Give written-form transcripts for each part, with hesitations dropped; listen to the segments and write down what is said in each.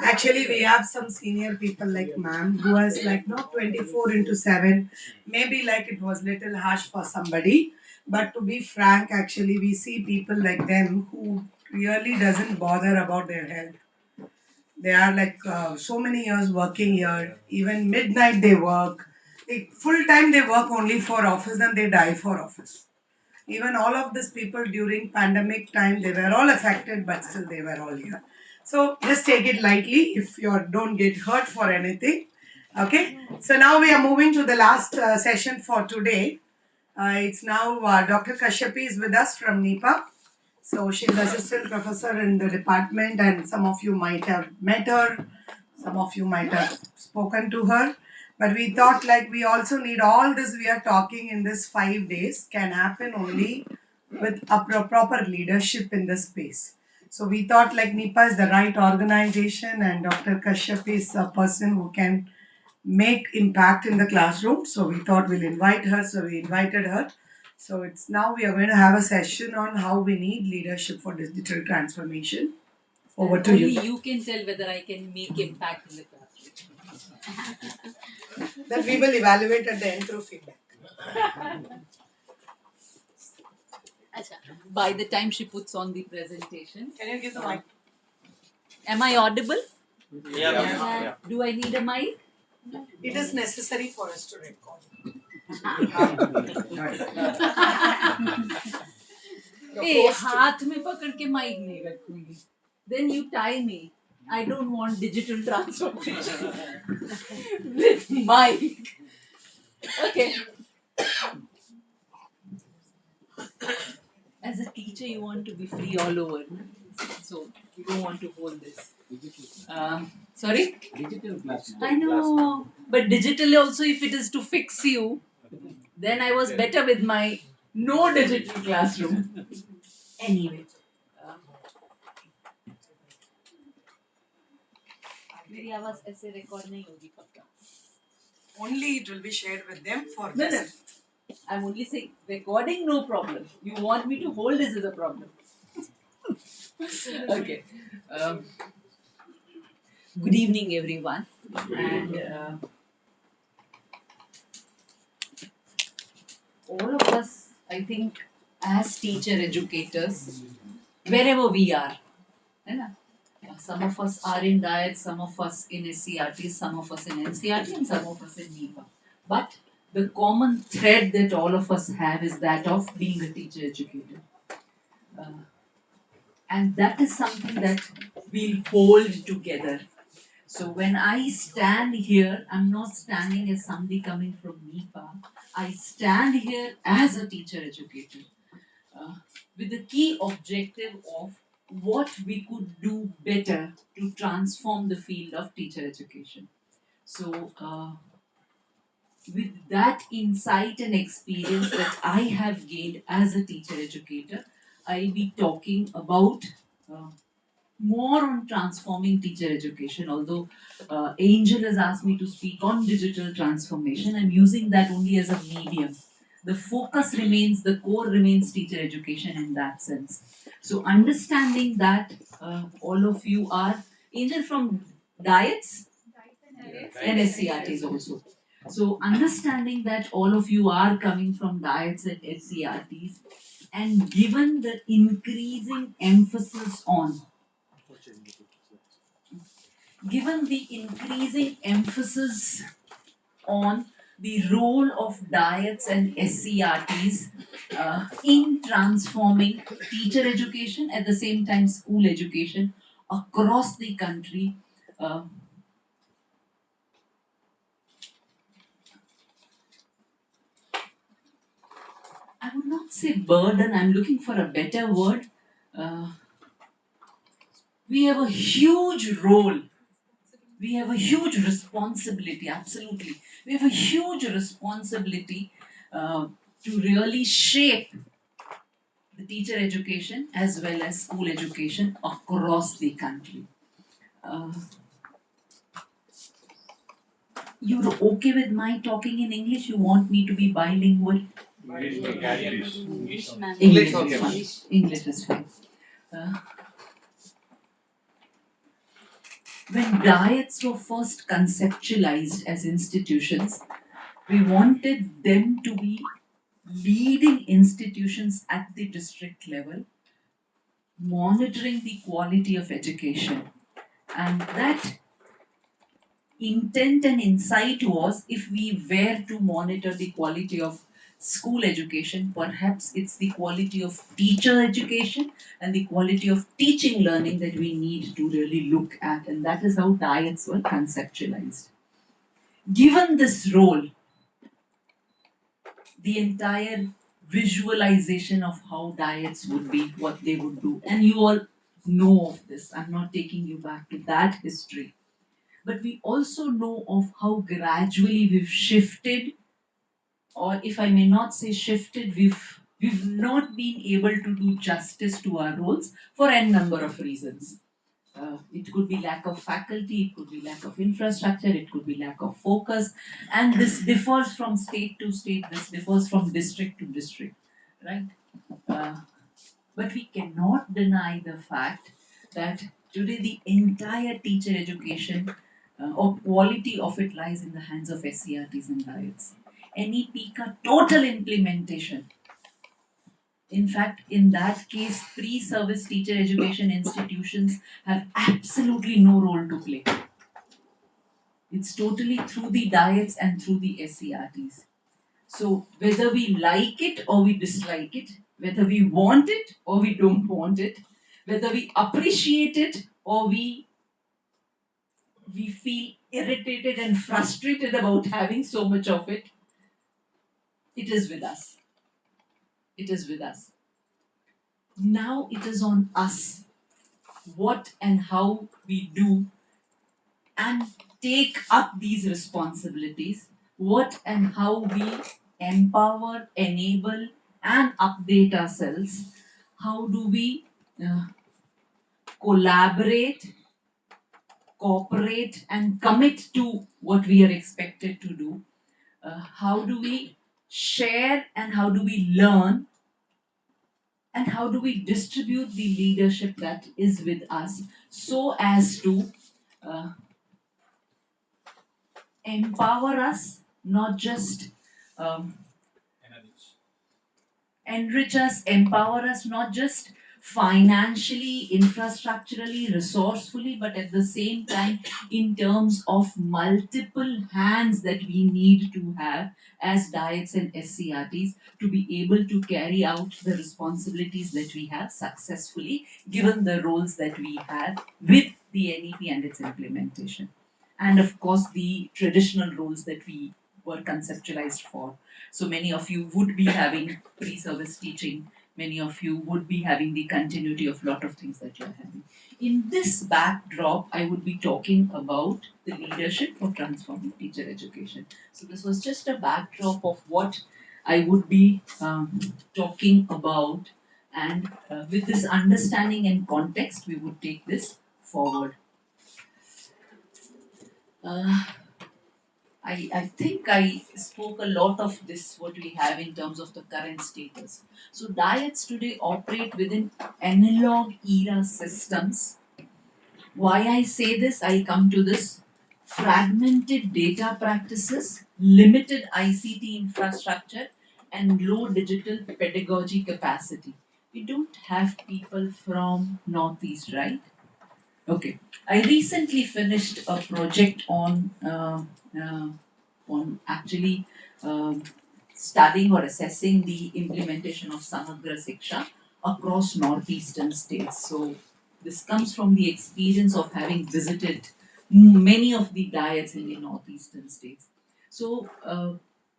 Actually, we have some senior people like ma'am who has like not 24 into 7. Maybe like it was little harsh for somebody. But to be frank, actually, we see people like them who really doesn't bother about their health. They are like so many years working here. Even midnight they work. Like, full time they work only for office and they die for office. Even all of these people during pandemic time, they were all affected, but still they were all here. So just take it lightly if you don't get hurt for anything. Okay. So now we are moving to the last session for today. It's now Dr. Kashyapi is with us from NIPA. So she's assistant professor in the department, and some of you might have met her, some of you might have spoken to her. But we thought like we also need all this we are talking in this 5 days can happen only with a proper leadership in the space. So we thought like NIPA is the right organization and Dr. Kashyap is a person who can make impact in the classroom. So we thought we'll invite her. So we invited her. So it's now we are going to have a session on how we need leadership for digital transformation. Over to Only you. you can tell whether I can make impact in the classroom. That we will evaluate at the end through feedback. By the time she puts on the presentation. Can you give the mic? Am I audible? Yeah. Do I need a mic? It is necessary for us to record. Hey, हाथ में पकड़ के mic नहीं रखूंगी. Then you tie me. I don't want digital transformation with mic. Okay. As a teacher, you want to be free all over, so you don't want to hold this. Sorry? Digital classroom. I know, but digitally also, if it is to fix you, then I was better with my no digital classroom. Anyway. मेरी आवाज ऐसे record नहीं होगी पक्का. Only it will be shared with them for No, this. no. I'm only saying recording, no problem. You want me to hold this is a problem. Okay. Good evening, everyone. And all of us, I think, as teacher educators, wherever we are, है ना? Some of us are in diet, some of us in SCRT, some of us in NCRT, and some of us in NEPA. But the common thread that all of us have is that of being a teacher educator. And that is something that we'll hold together. So when I stand here, I'm not standing as somebody coming from NEPA. I stand here as a teacher educator with the key objective of what we could do better to transform the field of teacher education. So, with that insight and experience that I have gained as a teacher educator, I'll be talking about uh, more on transforming teacher education. Although Angel has asked me to speak on digital transformation, I'm using that only as a medium. The focus remains, the core remains teacher education in that sense. So, understanding that all of you are Angel from Diets and SCRTs also. So, understanding that all of you are coming from diets and SCRTs, and given the increasing emphasis on given the increasing emphasis on the role of diets and SCRTs in transforming teacher education, at the same time school education across the country, uh, I would not say burden, I'm looking for a better word. Uh, we have a huge role. We have a huge responsibility, absolutely. We have a huge responsibility to really shape the teacher education as well as school education across the country. Uh, you're okay with my talking in English? You want me to be bilingual? English is fine. English is fine. Uh, When diets were first conceptualized as institutions, we wanted them to be leading institutions at the district level, monitoring the quality of education. And that intent and insight was, if we were to monitor the quality of school education, perhaps it's the quality of teacher education and the quality of teaching learning that we need to really look at. And that is how diets were conceptualized. Given this role, the entire visualization of how diets would be, what they would do, and you all know of this. I'm not taking you back to that history, but we also know of how gradually we've shifted, or if I may not say shifted, we've not been able to do justice to our roles for n number of reasons. It could be lack of faculty, it could be lack of infrastructure, it could be lack of focus, and this differs from state to state, this differs from district to district, right? Uh, but we cannot deny the fact that today the entire teacher education or quality of it lies in the hands of SCRTs and diets. Any PICA total implementation. In fact, in that case, pre-service teacher education institutions have absolutely no role to play. It's totally through the diets and through the SCRTs. So whether we like it or we dislike it, whether we want it or we don't want it, whether we appreciate it or we feel irritated and frustrated about having so much of it, it is with us. It is with us. Now it is on us what and how we do and take up these responsibilities, what and how we empower, enable, and update ourselves. How do we uh, collaborate, cooperate, and commit to what we are expected to do? How do we share and how do we learn? And how do we distribute the leadership that is with us so as to uh, empower us, not just um, enrich us, empower us, not just financially, infrastructurally, resourcefully, but at the same time, in terms of multiple hands that we need to have as diets and SCRTs to be able to carry out the responsibilities that we have successfully, given the roles that we have with the NEP and its implementation. And of course, the traditional roles that we were conceptualized for. So many of you would be having pre-service teaching. Many of you would be having the continuity of lot of things that you're having. In this backdrop, I would be talking about the leadership for transforming teacher education. So this was just a backdrop of what I would be talking about, and with this understanding and context, we would take this forward. Uh, I think I spoke a lot of this, what we have in terms of the current status. So, diets today operate within analog era systems. Why I say this, I'll come to this. Fragmented data practices, limited ICT infrastructure, and low digital pedagogy capacity. We don't have people from Northeast, right? Okay. I recently finished a project uh, on actually um, studying or assessing the implementation of Samagra Siksha across northeastern states. So this comes from the experience of having visited many of the diets in the northeastern states. So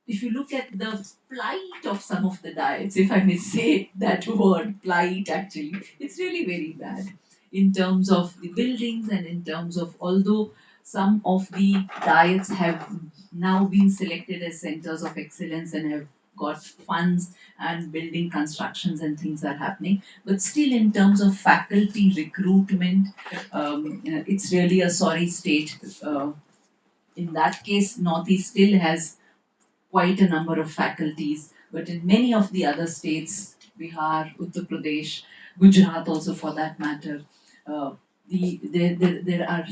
if you look at the plight of some of the diets, if I may say that word, plight actually, it's really very bad in terms of the buildings and in terms of, although some of the diets have now been selected as centers of excellence and have got funds and building constructions and things are happening, but still in terms of faculty recruitment, it's really a sorry state. In that case, Northeast still has quite a number of faculties, but in many of the other states, Bihar, Uttar Pradesh, Gujarat also for that matter, there are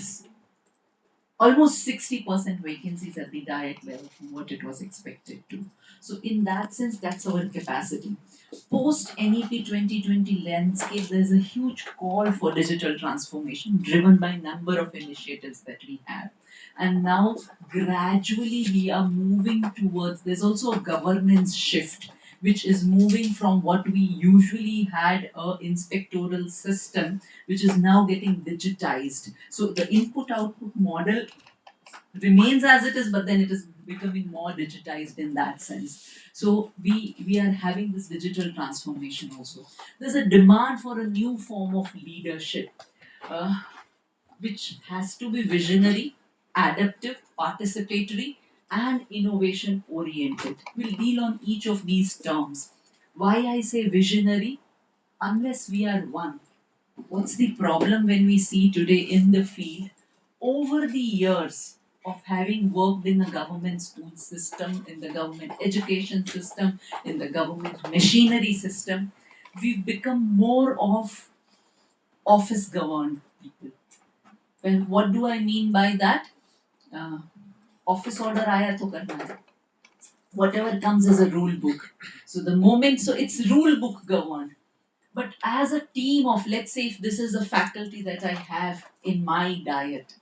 almost 60% vacancies at the diet level from what it was expected to. So in that sense, that's our capacity. Post NEP 2020 landscape, there's a huge call for digital transformation driven by number of initiatives that we have. And now gradually we are moving towards, there's also a governance shift which is moving from what we usually had a inspectoral system which is now getting digitized. So the input output model remains as it is, but then it is becoming more digitized in that sense. So we are having this digital transformation also. There's a demand for a new form of leadership, uh, which has to be visionary, adaptive, participatory, and innovation oriented. We'll deal on each of these terms. Why I say visionary? Unless we are one, what's the problem when we see today in the field over the years of having worked in the government school system, in the government education system, in the government machinery system, we've become more of office governed people. Well, what do I mean by that? Uh, Office order आया तो करना है. Whatever comes as a rule book. So the moment, so it's rule book governed. But as a team of, let's say, if this is a faculty that I have in my diet,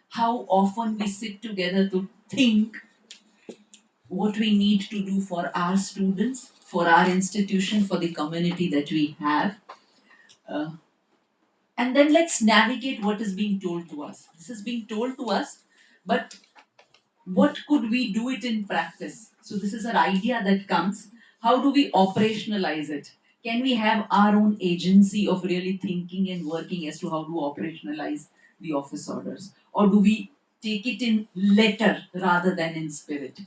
how often we sit together to think what we need to do for our students, for our institution, for the community that we have. Uh, and then let's navigate what is being told to us. This is being told to us, but what could we do it in practice? So this is an idea that comes. How do we operationalize it? Can we have our own agency of really thinking and working as to how to operationalize the office orders? Or do we take it in letter rather than in spirit?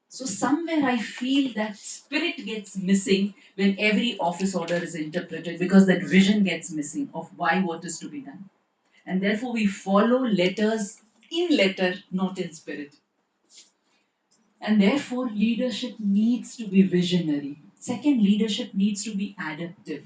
So somewhere I feel that spirit gets missing when every office order is interpreted because that vision gets missing of why what is to be done. And therefore we follow letters in letter, not in spirit. And therefore, leadership needs to be visionary. Second, leadership needs to be adaptive.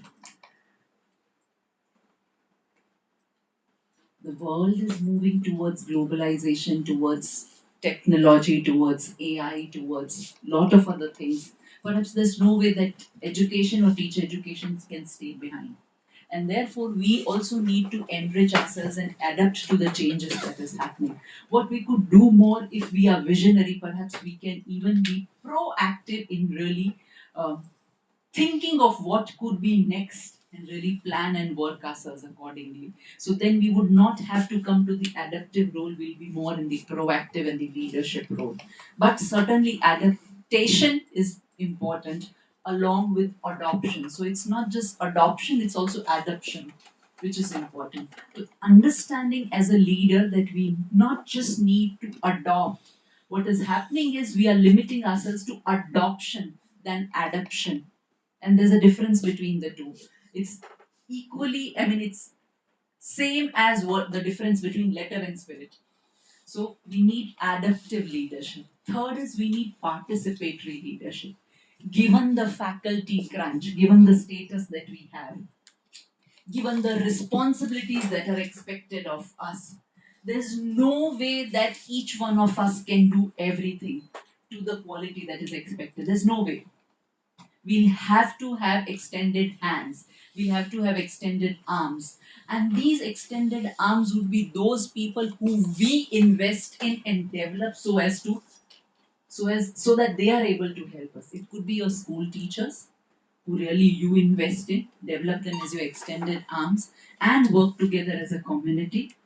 The world is moving towards globalization, towards technology, towards AI, towards a lot of other things. Perhaps there's no way that education or teacher education can stay behind. And therefore, we also need to enrich ourselves and adapt to the changes that is happening. What we could do more if we are visionary, perhaps we can even be proactive in really thinking of what could be next and really plan and work ourselves accordingly. So then we would not have to come to the adaptive role, we'll be more in the proactive and the leadership role. But certainly adaptation is important along with adoption. So it's not just adoption, it's also adoption, which is important. So understanding as a leader that we not just need to adopt. What is happening is we are limiting ourselves to adoption than adoption, and there's a difference between the two. It's equally, I mean, it's same as what the difference between letter and spirit. So we need adaptive leadership. Third is we need participatory leadership. Given the faculty crunch, given the status that we have, given the responsibilities that are expected of us, there's no way that each one of us can do everything to the quality that is expected. There's no way. We'll have to have extended hands, we'll have to have extended arms, and these extended arms would be those people who we invest in and develop so that they are able to help us. It could be your school teachers who really you invest in, develop them as your extended arms, and work together as a community.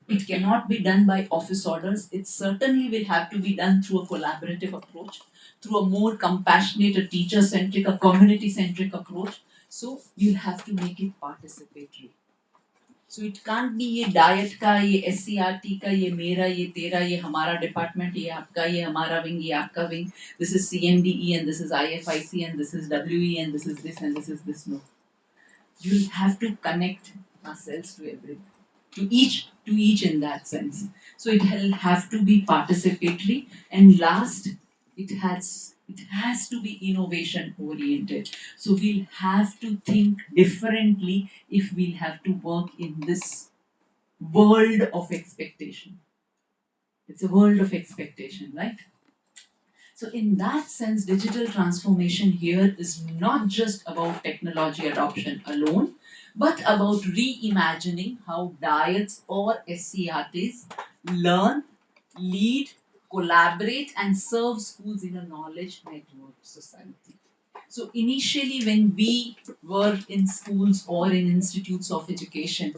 It cannot be done by office orders. It certainly will have to be done through a collaborative approach, through a more compassionate, a teacher centric, a community centric approach. So you'll have to make it participatory. So it can't be ये diet का, ये SCRT का, ये मेरा, ये तेरा, ये हमारा डिपार्टमेंट, ये आपका, ये हमारा विंग, ये आपका wing. This is CMDE and this is IFIC and this is WE and this is this and this is this. No, you'll have to connect ourselves to everything, to each in that sense. So it will have to be participatory, and last, it has to be innovation oriented. So we'll have to think differently if we'll have to work in this world of expectation. It's a world of expectation, right? So, in that sense, digital transformation here is not just about technology adoption alone, but about reimagining how diets or SCRTs learn, lead, collaborate, and serve schools in a knowledge network society. So, initially, when we were in schools or in institutes of education,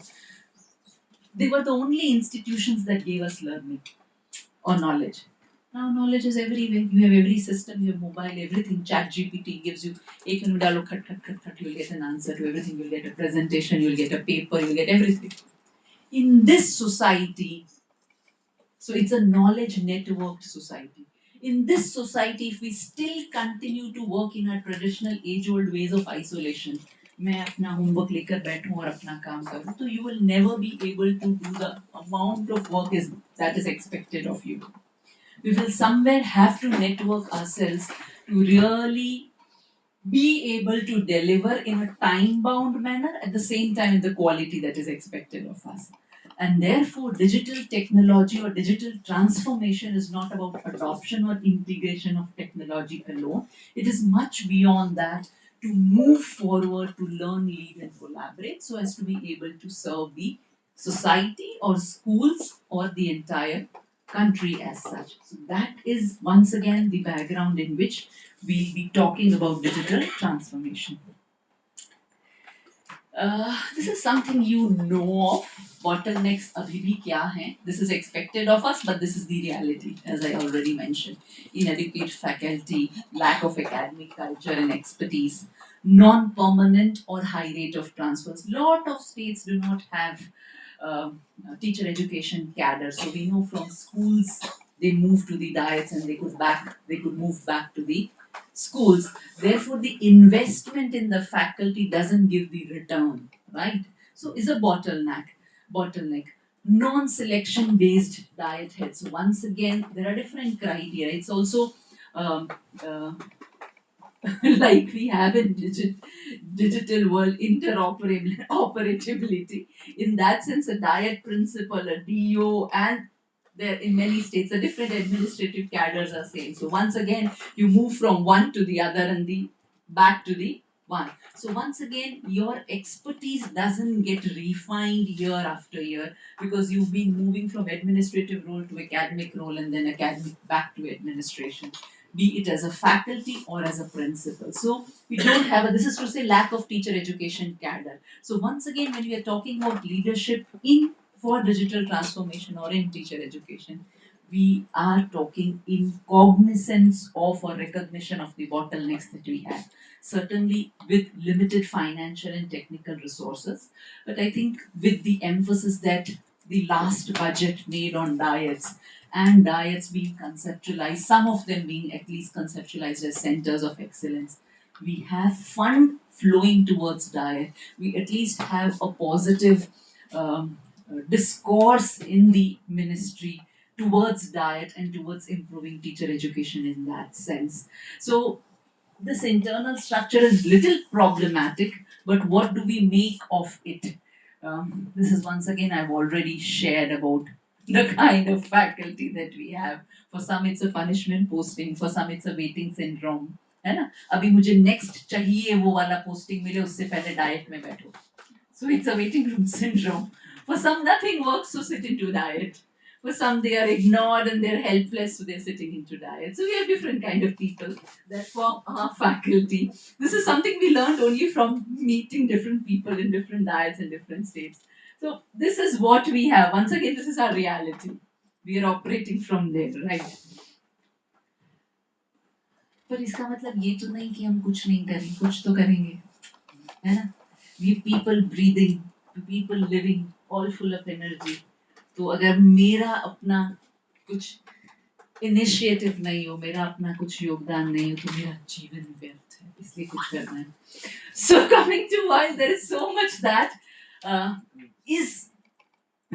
they were the only institutions that gave us learning or knowledge. Now knowledge is everywhere. You have every system, you have mobile, everything. Chat GPT gives you एक minute डालो खट खट खट खट, you'll get an answer to everything. You'll get a presentation, you'll get a paper, you'll get everything. In this society, so it's a knowledge networked society. In this society, if we still continue to work in our traditional age-old ways of isolation, मैं अपना homework लेकर बैठूं और अपना काम करूं, तो you will never be able to do the amount of work that is expected of you. We will somewhere have to network ourselves to really be able to deliver in a time bound manner at the same time in the quality that is expected of us. And therefore, digital technology or digital transformation is not about adoption or integration of technology alone. It is much beyond that, to move forward, to learn, lead, and collaborate so as to be able to serve the society or schools or the entire country as such. So, that is once again the background in which we'll be talking about digital transformation. This is something you know of. Bottlenecks abhi bhi kya hain? This is expected of us, but this is the reality, as I already mentioned. Inadequate faculty, lack of academic culture and expertise, non-permanent or high rate of transfers. Lot of states do not have teacher education cadre. So we know from schools they move to the diets and they could move back to the schools. Therefore, the investment in the faculty doesn't give the return, right? So is a bottleneck. Non-selection based diet heads. Once again, there are different criteria. It's also um, uh, like we have in digital world interoperability. In that sense, a diet principle, a DO, and there in many states, the different administrative cadres are same. So once again, you move from one to the other and the back to the one. So once again, your expertise doesn't get refined year after year because you've been moving from administrative role to academic role and then academic back to administration, be it as a faculty or as a principal. So we don't have this is to say lack of teacher education cadre. So once again, when we are talking about leadership in for digital transformation or in teacher education, we are talking in cognizance of or recognition of the bottlenecks that we have. Certainly with limited financial and technical resources, but I think with the emphasis that the last budget made on diets and diets being conceptualized, some of them being at least conceptualized as centers of excellence. We have fund flowing towards diet. We at least have a positive discourse in the ministry towards diet and towards improving teacher education in that sense. So this internal structure is little problematic, but what do we make of it? This is once again I've already shared about the kind of faculty that we have. For some it's a punishment posting, for some it's a waiting syndrome, है ना? अभी मुझे next चाहिए वो वाला posting मिले उससे पहले diet में बैठो. So it's a waiting room syndrome. For some, nothing works, so sit into diet. For some, they are ignored and they're helpless, so they're sitting into diet. So we have different kind of people that form our faculty. This is something we learned only from meeting different people in different diets in different states. So this is what we have. Once again, this is our reality. We are operating from there, right? पर इसका मतलब ये तो नहीं कि हम कुछ नहीं करें, कुछ तो करेंगे, है ना? We people breathing, people living, all full of energy. तो अगर मेरा अपना कुछ इनिशिएटिव नहीं हो, मेरा अपना कुछ योगदान नहीं हो, तो मेरा जीवन व्यर्थ है, इसलिए कुछ करना है. So coming to why there is so much that is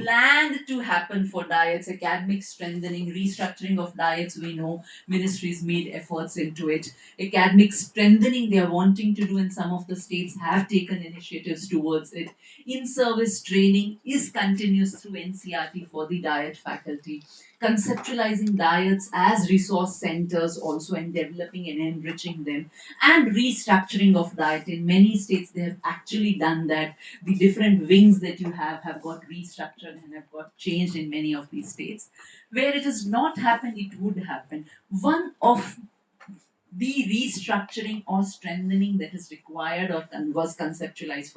planned to happen for diets, academic strengthening, restructuring of diets. We know ministries made efforts into it. Academic strengthening they are wanting to do, and some of the states have taken initiatives towards it. In service training is continuous through NCRT for the diet faculty. Conceptualizing diets as resource centers also, and developing and enriching them, and restructuring of diet. In many states, they have actually done that. The different wings that you have got restructured and have got changed in many of these states. Where it has not happened, it would happen. One of the restructuring or strengthening that is required or was conceptualized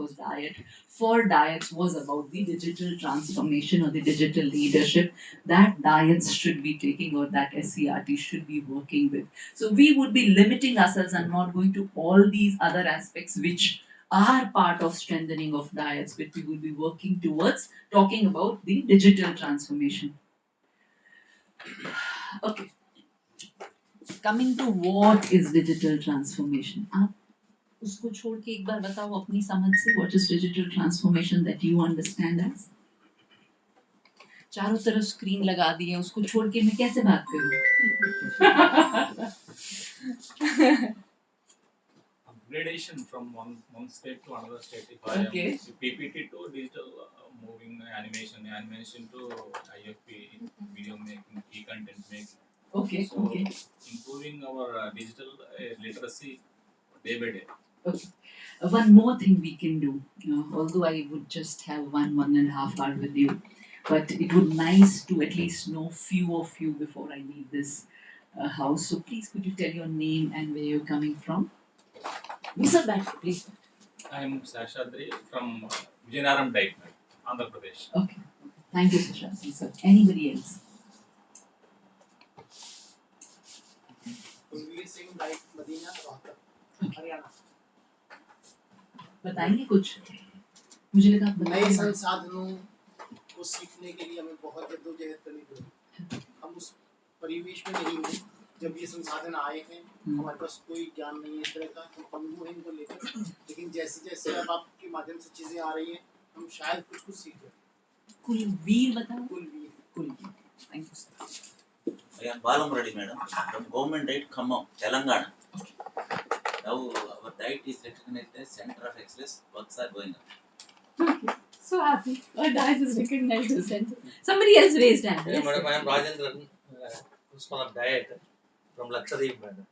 for diets was about the digital transformation or the digital leadership that diets should be taking, or that SCRT should be working with. So we would be limiting ourselves and not going to all these other aspects which are part of strengthening of diets, but we would be working towards talking about the digital transformation. Okay, coming to what is digital transformation. उसको छोड़ के एक बार बताओ अपनी समझ से, what is digital transformation that you understand as? चारों तरफ स्क्रीन लगा दी है, उसको छोड़ के मैं कैसे बात करूं? Upgradation from one state to another state. If Okay. I am PPT to digital moving animation to IFP, video making, key content making. Okay, So okay. improving our digital literacy day by day. Okay. One more thing we can do, although I would just have 1.5 hour with you, but it would nice to at least know few of you before I leave this house. So please, could you tell your name and where you're coming from? Mr. Back, please. I am Sashadri from Vijayanaram Diet, Andhra Pradesh. Okay. Thank you, Sashadri sir. Anybody else? Kulvir Singh DIET Madina Rohtak Haryana. बताएंगे कुछ? मुझे लगा आप नए बताएंगे। संसाधनों को सीखने के लिए हमें बहुत जद्दोजहद करनी पड़ी। हम उस परिवेश में नहीं हैं जब ये संसाधन आए हैं। हमारे पास कोई ज्ञान नहीं है इस तरह का, हम पंगु हैं इनको लेकर। लेकिन जैसे जैसे अब आपके माध्यम से चीजें आ रही हैं, हम शायद कुछ कुछ सीख रहे। कुलवीर बताओ। Kulveer. Thank you, sir. I am Balam Reddy, madam, from Government Diet Khammam, Telangana. Now our diet is recognized as Center of Excellence. Works are going on. So happy. Our diet is recognized as center. Somebody else raised hand. Yeah, madam, I am Rajendran, principal of diet from Lakshadweep, madam.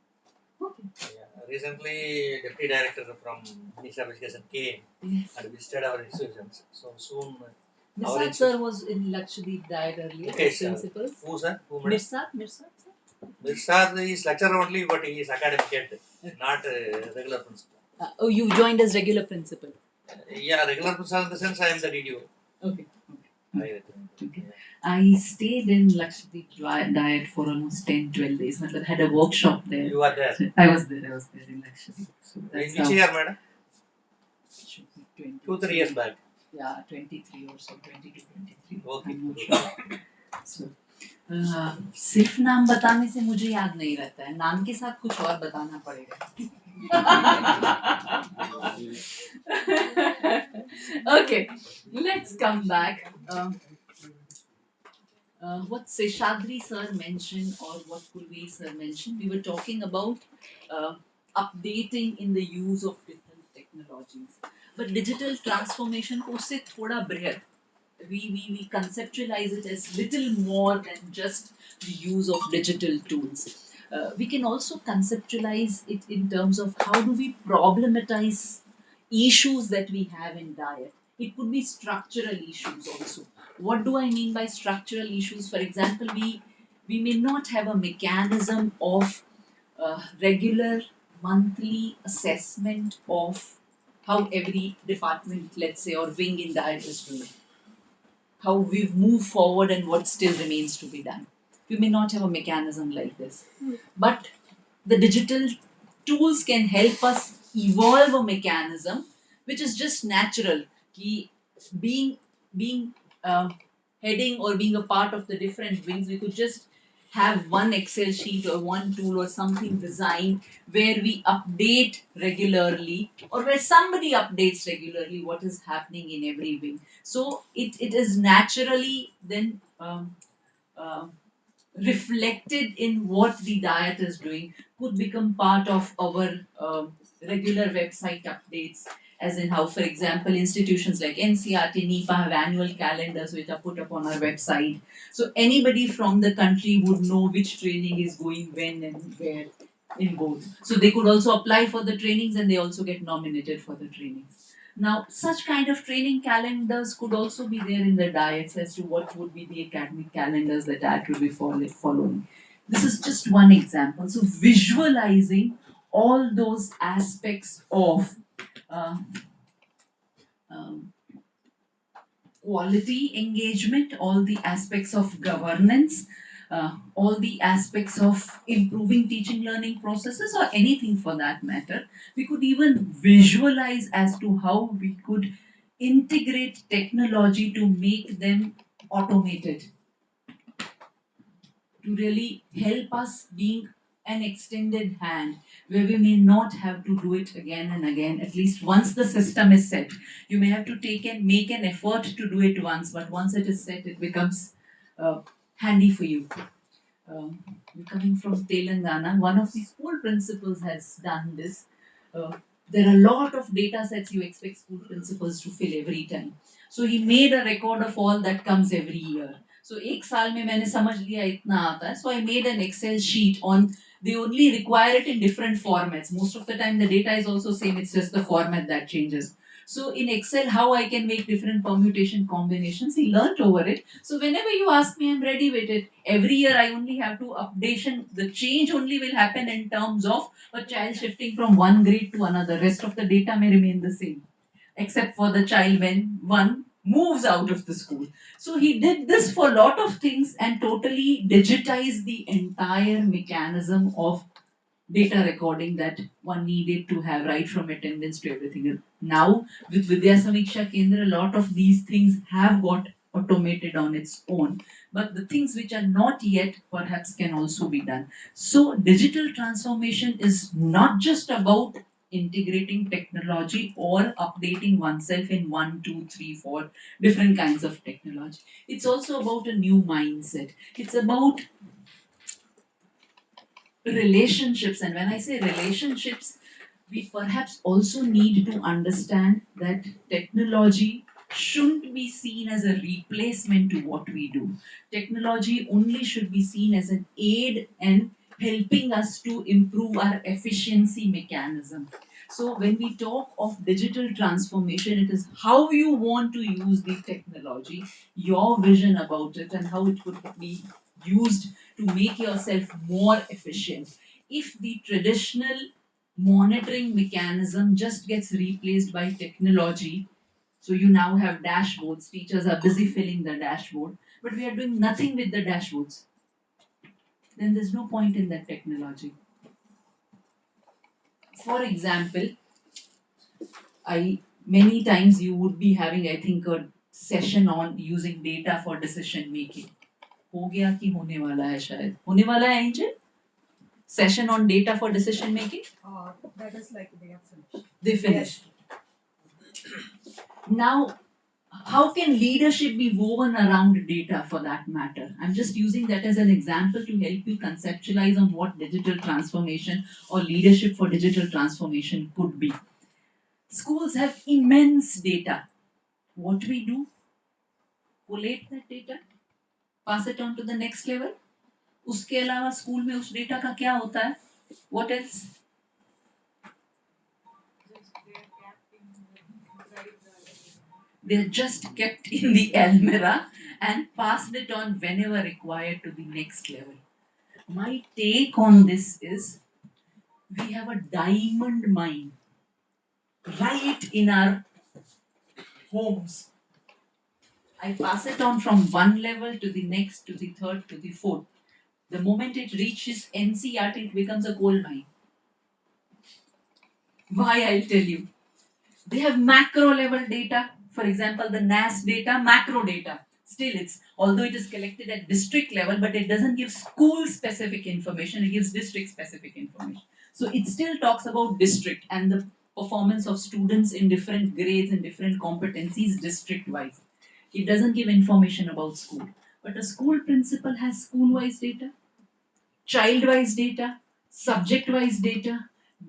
Okay. Yeah, recently, deputy director from Ministry of Education came Yes. and visited our institutions. So soon, Mirsad sir was in Lakshadweep diet earlier. Okay, as sir. principal. who sir? Who madam? Mirsad sir. Mirsad is lecturer only, but he is academic head, not regular principal. Oh, you joined as regular principal. Yeah, regular principal in the sense I am the DDO. Okay. I recommend. Okay. I stayed in Lakshadweep diet for almost 10-12 days. I had a workshop there. You are there. I was there in Lakshadweep. So In that's which year, madam? should be 20. 2-3 years back. Yeah, 23 or so, 22, 23. Okay. I'm not sure. So, सिर्फ नाम बताने से मुझे याद नहीं रहता है, नाम के साथ कुछ और बताना पड़ेगा। Okay, let's come back. What Seshadri sir mentioned or what Kulveer sir mentioned, we were talking about updating in the use of different technologies. But digital transformation को उससे थोड़ा बृहद, we conceptualize it as little more than just the use of digital tools. We can also conceptualize it in terms of how do we problematize issues that we have in diet. It could be structural issues also. What do I mean by structural issues? For example, we may not have a mechanism of regular monthly assessment of how every department, let's say, or wing in diet is doing, how we've moved forward and what still remains to be done. We may not have a mechanism like this, but the digital tools can help us evolve a mechanism which is just natural. Ki being heading or being a part of the different wings, we could just have one Excel sheet or one tool or something designed where we update regularly, or where somebody updates regularly what is happening in every wing. So it is naturally then reflected in what the diet is doing, could become part of our regular website updates, as in how, for example, institutions like NCRT, NEPA have annual calendars which are put up on our website. So anybody from the country would know which training is going when and where in both. So they could also apply for the trainings and they also get nominated for the trainings. Now, such kind of training calendars could also be there in the diets as to what would be the academic calendars that diet will be following. This is just one example. So, visualizing all those aspects of uh, um, quality engagement, all the aspects of governance, all the aspects of improving teaching learning processes, or anything for that matter. We could even visualize as to how we could integrate technology to make them automated, to really help us being an extended hand where we may not have to do it again and again. At least once the system is set, you may have to take and make an effort to do it once, but once it is set, it becomes handy for you. um, Coming from Telangana, one of the school principals has done this. Uh, there are a lot of data sets you expect school principals to fill every time. So he made a record of all that comes every year. So एक साल में मैंने समझ लिया इतना आता है. So I made an Excel sheet on. They only require it in different formats. Most of the time the data is also same. It's just the format that changes. So in Excel, how I can make different permutation combinations, he learnt over it. So whenever you ask me, I'm ready with it. Every year I only have to updation. The change only will happen in terms of a child shifting from one grade to another. Rest of the data may remain the same, except for the child when one moves out of the school. So he did this for a lot of things and totally digitized the entire mechanism of data recording that one needed to have, right from attendance to everything. Now, with Vidya Samiksha Kendra, a lot of these things have got automated on its own, but the things which are not yet perhaps can also be done. So, digital transformation is not just about integrating technology or updating oneself in one, two, three, four different kinds of technology. It's also about a new mindset. It's about relationships. And when I say relationships, we perhaps also need to understand that technology shouldn't be seen as a replacement to what we do. Technology only should be seen as an aid and helping us to improve our efficiency mechanism. So when we talk of digital transformation, it is how you want to use the technology, your vision about it, and how it could be used to make yourself more efficient. If the traditional monitoring mechanism just gets replaced by technology, so you now have dashboards, teachers are busy filling the dashboard, but we are doing nothing with the dashboards, then there's no point in that technology. For example, I many times you would be having, I think, a session on using data for decision making. हो गया कि होने वाला है, शायद होने वाला है angel session on data for decision making. That is like they have finished. They finished. Now, how can leadership be woven around data for that matter? I'm just using that as an example to help you conceptualize on what digital transformation or leadership for digital transformation could be. Schools have immense data. What we do? Collate that data, pass it on to the next level. उसके अलावा school में उस data का क्या होता है? What else? They're just kept in the Almirah and passed it on whenever required to the next level. My take on this is we have a diamond mine right in our homes. I pass it on from one level to the next, to the third, to the fourth. The moment it reaches NCRT, it becomes a gold mine. Why, I'll tell you. They have macro level data. For example, the NAS data, macro data. Still, it's although it is collected at district level, but it doesn't give school specific information, it gives district specific information. So it still talks about district and the performance of students in different grades and different competencies district wise. It doesn't give information about school. But a school principal has school wise data, child wise data, subject wise data,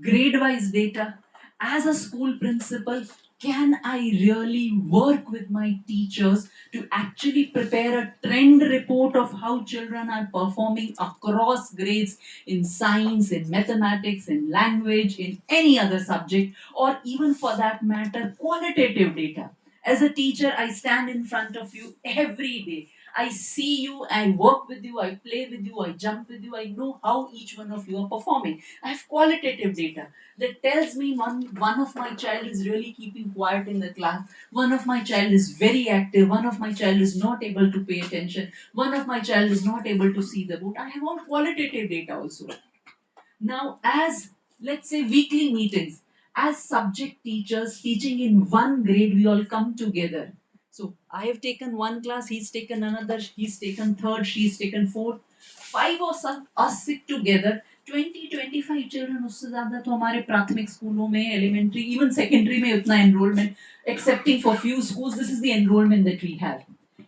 grade wise data. As a school principal, can I really work with my teachers to actually prepare a trend report of how children are performing across grades in science, in mathematics, in language, in any other subject, or even for that matter, qualitative data? As a teacher, I stand in front of you every day. I see you, I work with you, I play with you, I jump with you, I know how each one of you are performing. I have qualitative data that tells me one of my child is really keeping quiet in the class, one of my child is very active, one of my child is not able to pay attention, one of my child is not able to see the book. I have all qualitative data also. Now, as let's say weekly meetings, as subject teachers teaching in one grade, we all come together. So I have taken one class, he's taken another, he's taken third, she's taken fourth. Five of us sit together. 20-25 children उससे ज़्यादा तो हमारे प्राथमिक स्कूलों में, elementary, even secondary में उतना enrollment, excepting for few schools, this is the enrollment that we have.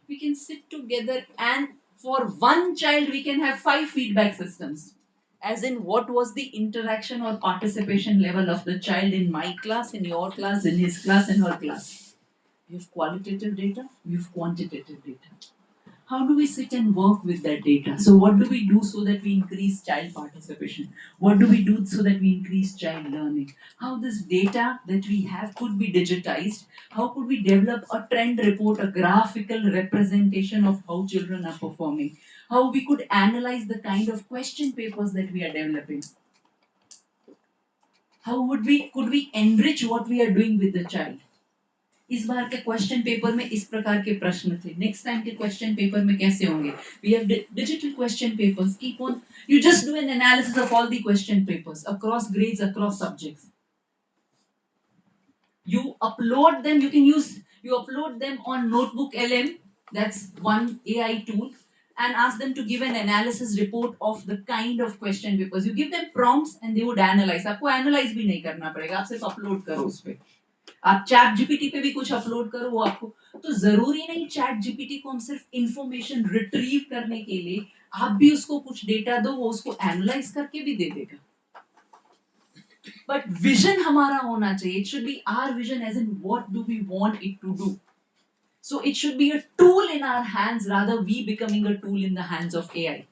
We can sit together and for one child we can have 5 feedback systems, as in what was the interaction or participation level of the child in my class, in your class, in his class, in her class. We have qualitative data, we have quantitative data. How do we sit and work with that data? So what do we do so that we increase child participation? What do we do so that we increase child learning? How this data that we have could be digitized? How could we develop a trend report, a graphical representation of how children are performing? How we could analyze the kind of question papers that we are developing? How could we enrich what we are doing with the child? इस बार के question paper में इस प्रकार के प्रश्न थे, next time के question paper में कैसे होंगे? We have digital question papers. Keep on, you just do an analysis of all the question papers across grades, across subjects. You upload them, you upload them on Notebook LM, that's one AI tool, and ask them to give an analysis report of the kind of question papers. You give them prompts and they would analyze. आपको analyze भी नहीं करना पड़ेगा, आप सिर्फ upload करो उस पे. आप चैट जीपीटी पे भी कुछ अपलोड करो, वो आपको, तो जरूरी नहीं चैट जीपीटी को हम सिर्फ इंफॉर्मेशन रिट्रीव करने के लिए, आप भी उसको कुछ डेटा दो, वो उसको एनालाइज करके भी दे देगा. बट विजन हमारा होना चाहिए. It should be our vision, as in what do we want it to do. So it should be a tool in our hands rather we becoming a tool in the hands of AI.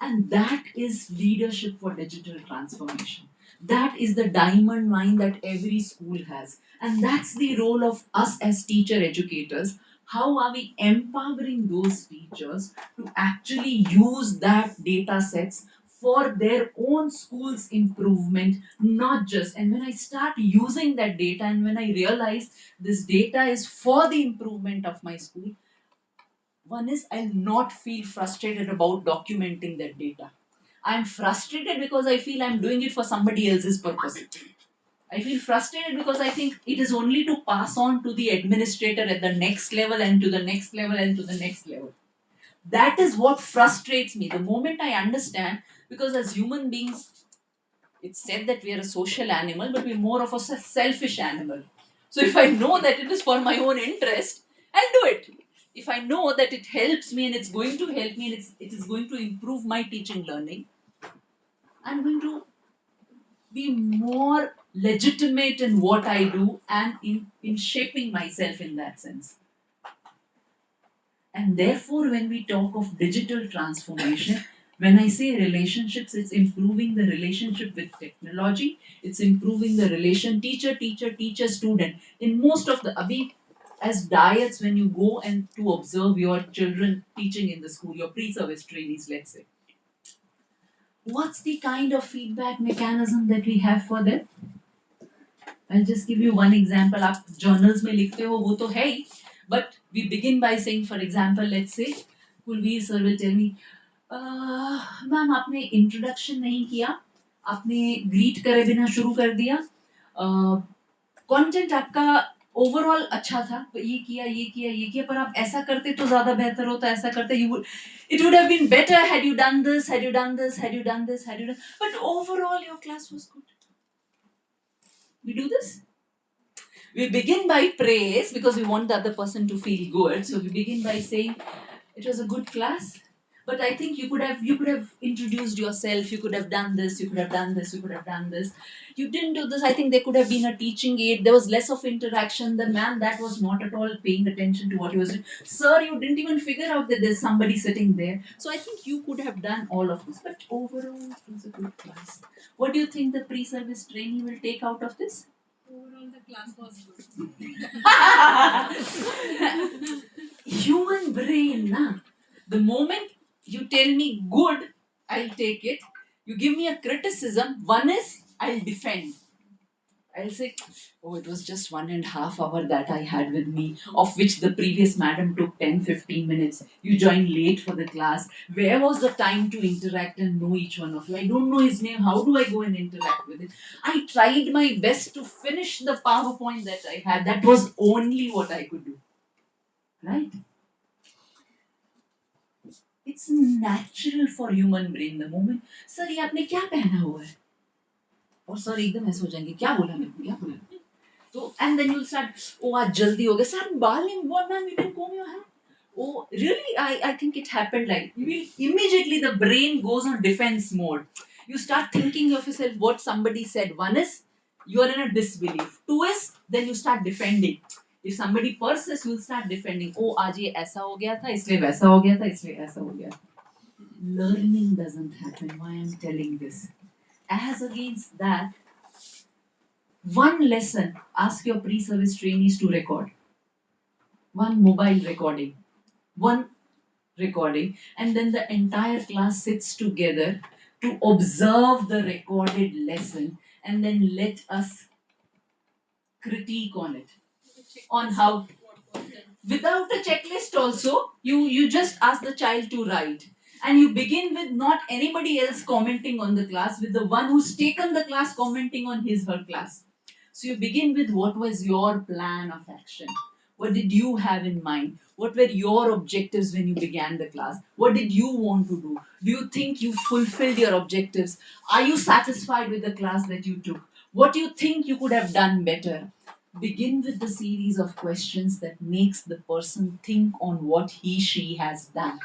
And that is leadership for digital transformation. That is the diamond mine that every school has. And that's the role of us as teacher educators. How are we empowering those teachers to actually use that data sets for their own school's improvement, not just. And when I start using that data and when I realize this data is for the improvement of my school, one is, I'll not feel frustrated about documenting that data. I'm frustrated because I feel I'm doing it for somebody else's purpose. I feel frustrated because I think it is only to pass on to the administrator at the next level and to the next level and to the next level. That is what frustrates me. The moment I understand, because as human beings, it's said that we are a social animal, but we're more of a selfish animal. So if I know that it is for my own interest, I'll do it. If I know that it helps me and it's going to help me and it is going to improve my teaching learning, I'm going to be more legitimate in what I do and in shaping myself in that sense. And therefore, when we talk of digital transformation, when I say relationships, it's improving the relationship with technology, it's improving the relation teacher, student. In most of the, abhi, as diets, when you go and to observe your children teaching in the school, your pre-service trainees, let's say, what's the kind of feedback mechanism that we have for them? I'll just give you one example. आप journals में लिखते हो वो तो है ही, but we begin by saying, for example, let's say, Kulveer sir will tell me, ma'am आपने introduction नहीं किया, आपने ग्रीट करे बिना शुरू कर दिया, कंटेंट आपका ओवरऑल अच्छा था, ये किया ये किया ये किया, पर आप ऐसा करते तो ज्यादा बेहतर होता, ऐसा करते you would, it would have been better had you done this, had you done this, had you done this, had you done, but overall your class was good. We do this. We begin by praise because we want the other person to feel good. So we begin by saying it was a good class. But I think you could have introduced yourself, you could have done this, you could have done this, you could have done this. You didn't do this. I think there could have been a teaching aid. There was less of interaction. The man that was not at all paying attention to what he was doing. Sir, you didn't even figure out that there's somebody sitting there. So I think you could have done all of this. But overall it was a good class. What do you think the pre-service trainee will take out of this? Overall, the class was good. Human brain, na? The moment you tell me good, I'll take it. You give me a criticism, one is I'll defend. I'll say, oh, it was just 1.5 hours that I had with me, of which the previous madam took 10-15 minutes. You joined late for the class. Where was the time to interact and know each one of you? I don't know his name. How do I go and interact with him? I tried my best to finish the PowerPoint that I had. That was only what I could do. Right? It's natural for human brain. The moment, sir, ये आपने क्या पहना हुआ है? और sir एकदम ऐसे हो जाएंगे, क्या बोला मैंने, क्या बोला? So, and then you'll start, oh, आज जल्दी हो गया, sir, बाल नहीं, what man, you didn't comb your hair? Oh, really? I think it happened like, immediately the brain goes on defense mode. You start thinking of yourself what somebody said. One is, you are in a disbelief. Two is, then you start defending. If somebody persists, you'll start defending. Oh, आज ये ऐसा हो गया था, इसलिए वैसा हो गया था, इसलिए ऐसा हो गया. Learning doesn't happen. Why I'm telling this? As against that, one lesson, ask your pre-service trainees to record. One mobile recording. One recording. And then the entire class sits together to observe the recorded lesson and then let us critique on it. On how, without a checklist also, you just ask the child to write. And you begin with not anybody else commenting on the class, with the one who's taken the class commenting on his her class. So you begin with what was your plan of action? What did you have in mind? What were your objectives when you began the class? What did you want to do? Do you think you fulfilled your objectives? Are you satisfied with the class that you took? What do you think you could have done better? Begin with the series of questions that makes the person think on what he she has done.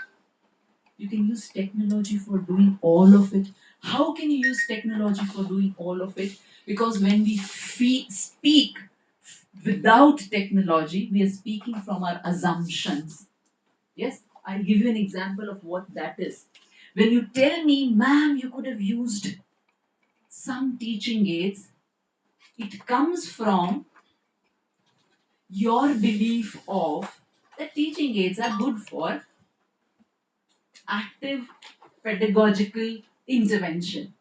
You can use technology for doing all of it. How can you use technology for doing all of it? Because when we speak without technology, we are speaking from our assumptions. Yes, I'll give you an example of what that is. When you tell me, ma'am, you could have used some teaching aids, it comes from your belief of that teaching aids are good for active pedagogical intervention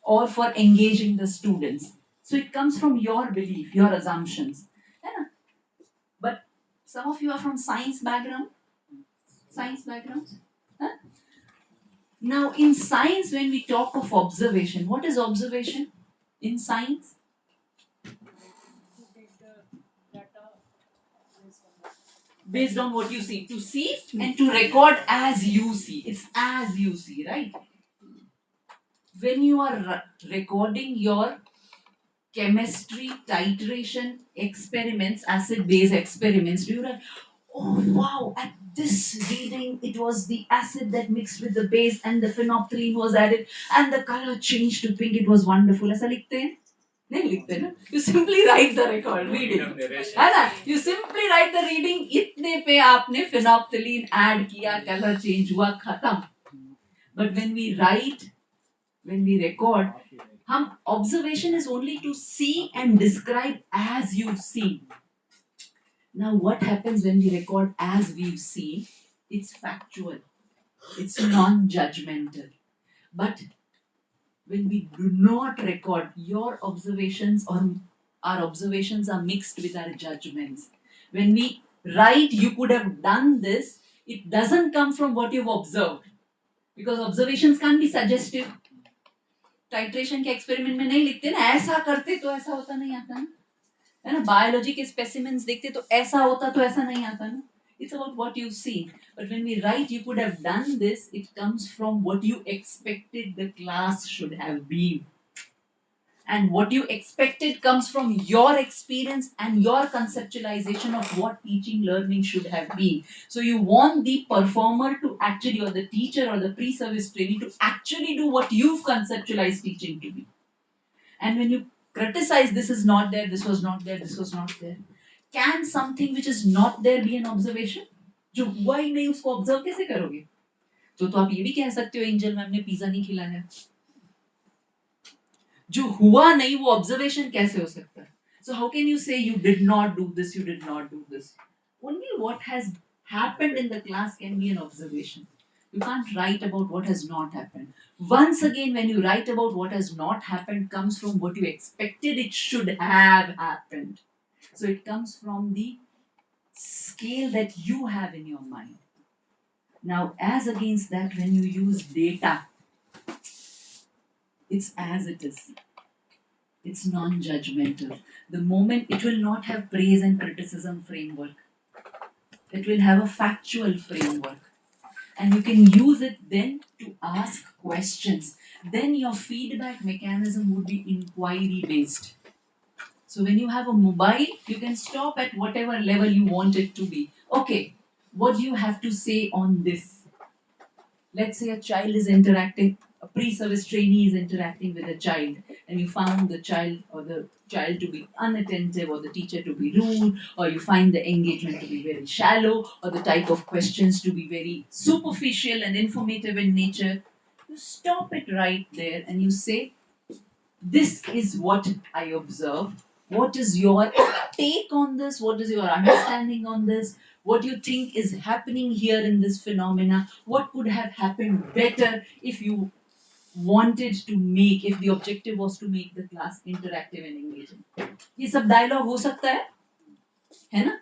or for engaging the students. So it comes from your belief, your assumptions. Yeah. But some of you are from science background. Science background. Huh? Now in science, when we talk of observation, what is observation in science? Based on what you see. To see and to record as you see. It's as you see, right? When you are recording your chemistry titration experiments, acid base experiments, do you like, oh wow, at this reading it was the acid that mixed with the base and the phenolphthalein was added and the color changed to pink, it was wonderful. ऐसा लिखते हैं? नहीं लिखते ना. You simply write the record reading, है ना? You simply write the reading, इतने पे आपने phenolphthalein add किया, color change हुआ, खत्म. But when we write, when we record, observation is only to see and describe as you've seen. Now, what happens when we record as we've seen? It's factual, it's non judgmental. But when we do not record, your observations or our observations are mixed with our judgments. When we write, you could have done this, it doesn't come from what you've observed. Because observations can't be suggestive. Titration के experiment में नहीं लिखते ना, ऐसा करते तो ऐसा होता, नहीं आता ना. है ना, बायोलॉजी के स्पेसिमेंस देखते तो ऐसा होता तो ऐसा नहीं आता ना. It's about what you see. But when we write, you could have done this. It comes from what you expected the class should have been. And what you expected comes from your experience and your conceptualization of what teaching learning should have been. So you want the performer to actually, or the teacher or the pre-service trainee to actually do what you've conceptualized teaching to be. And when you criticize, this is not there, this was not there, this was not there, can something which is not there be an observation? जो हुआ ही नहीं उसको observe कैसे करोगे? तो आप ये भी कह सकते हो एंजल मैम ने पिज्जा नहीं खिलाया. जो हुआ नहीं वो ऑब्जर्वेशन कैसे हो सकता है? So how can you say you did not do this, you did not do this? Only what has happened in the class can be an observation. You can't write about what has not happened. Once again, when you write about what has not happened, comes from what you expected it should have happened. So it comes from the scale that you have in your mind. Now, as against that, when you use data, it's as it is. It's non-judgmental. The moment it will not have praise and criticism framework. It will have a factual framework. And you can use it then to ask questions. Then your feedback mechanism would be inquiry based. So when you have a mobile, you can stop at whatever level you want it to be. Okay, what do you have to say on this? Let's say a child is interacting, a pre-service trainee is interacting with a child, and you found the child or the child to be unattentive, or the teacher to be rude, or you find the engagement to be very shallow, or the type of questions to be very superficial and informative in nature. You stop it right there and you say, this is what I observed. What is your take on this? What is your understanding on this? What do you think is happening here in this phenomena? What could have happened better if you wanted to make, if the objective was to make the class interactive and engaging? ये सब dialogue हो सकता है ना?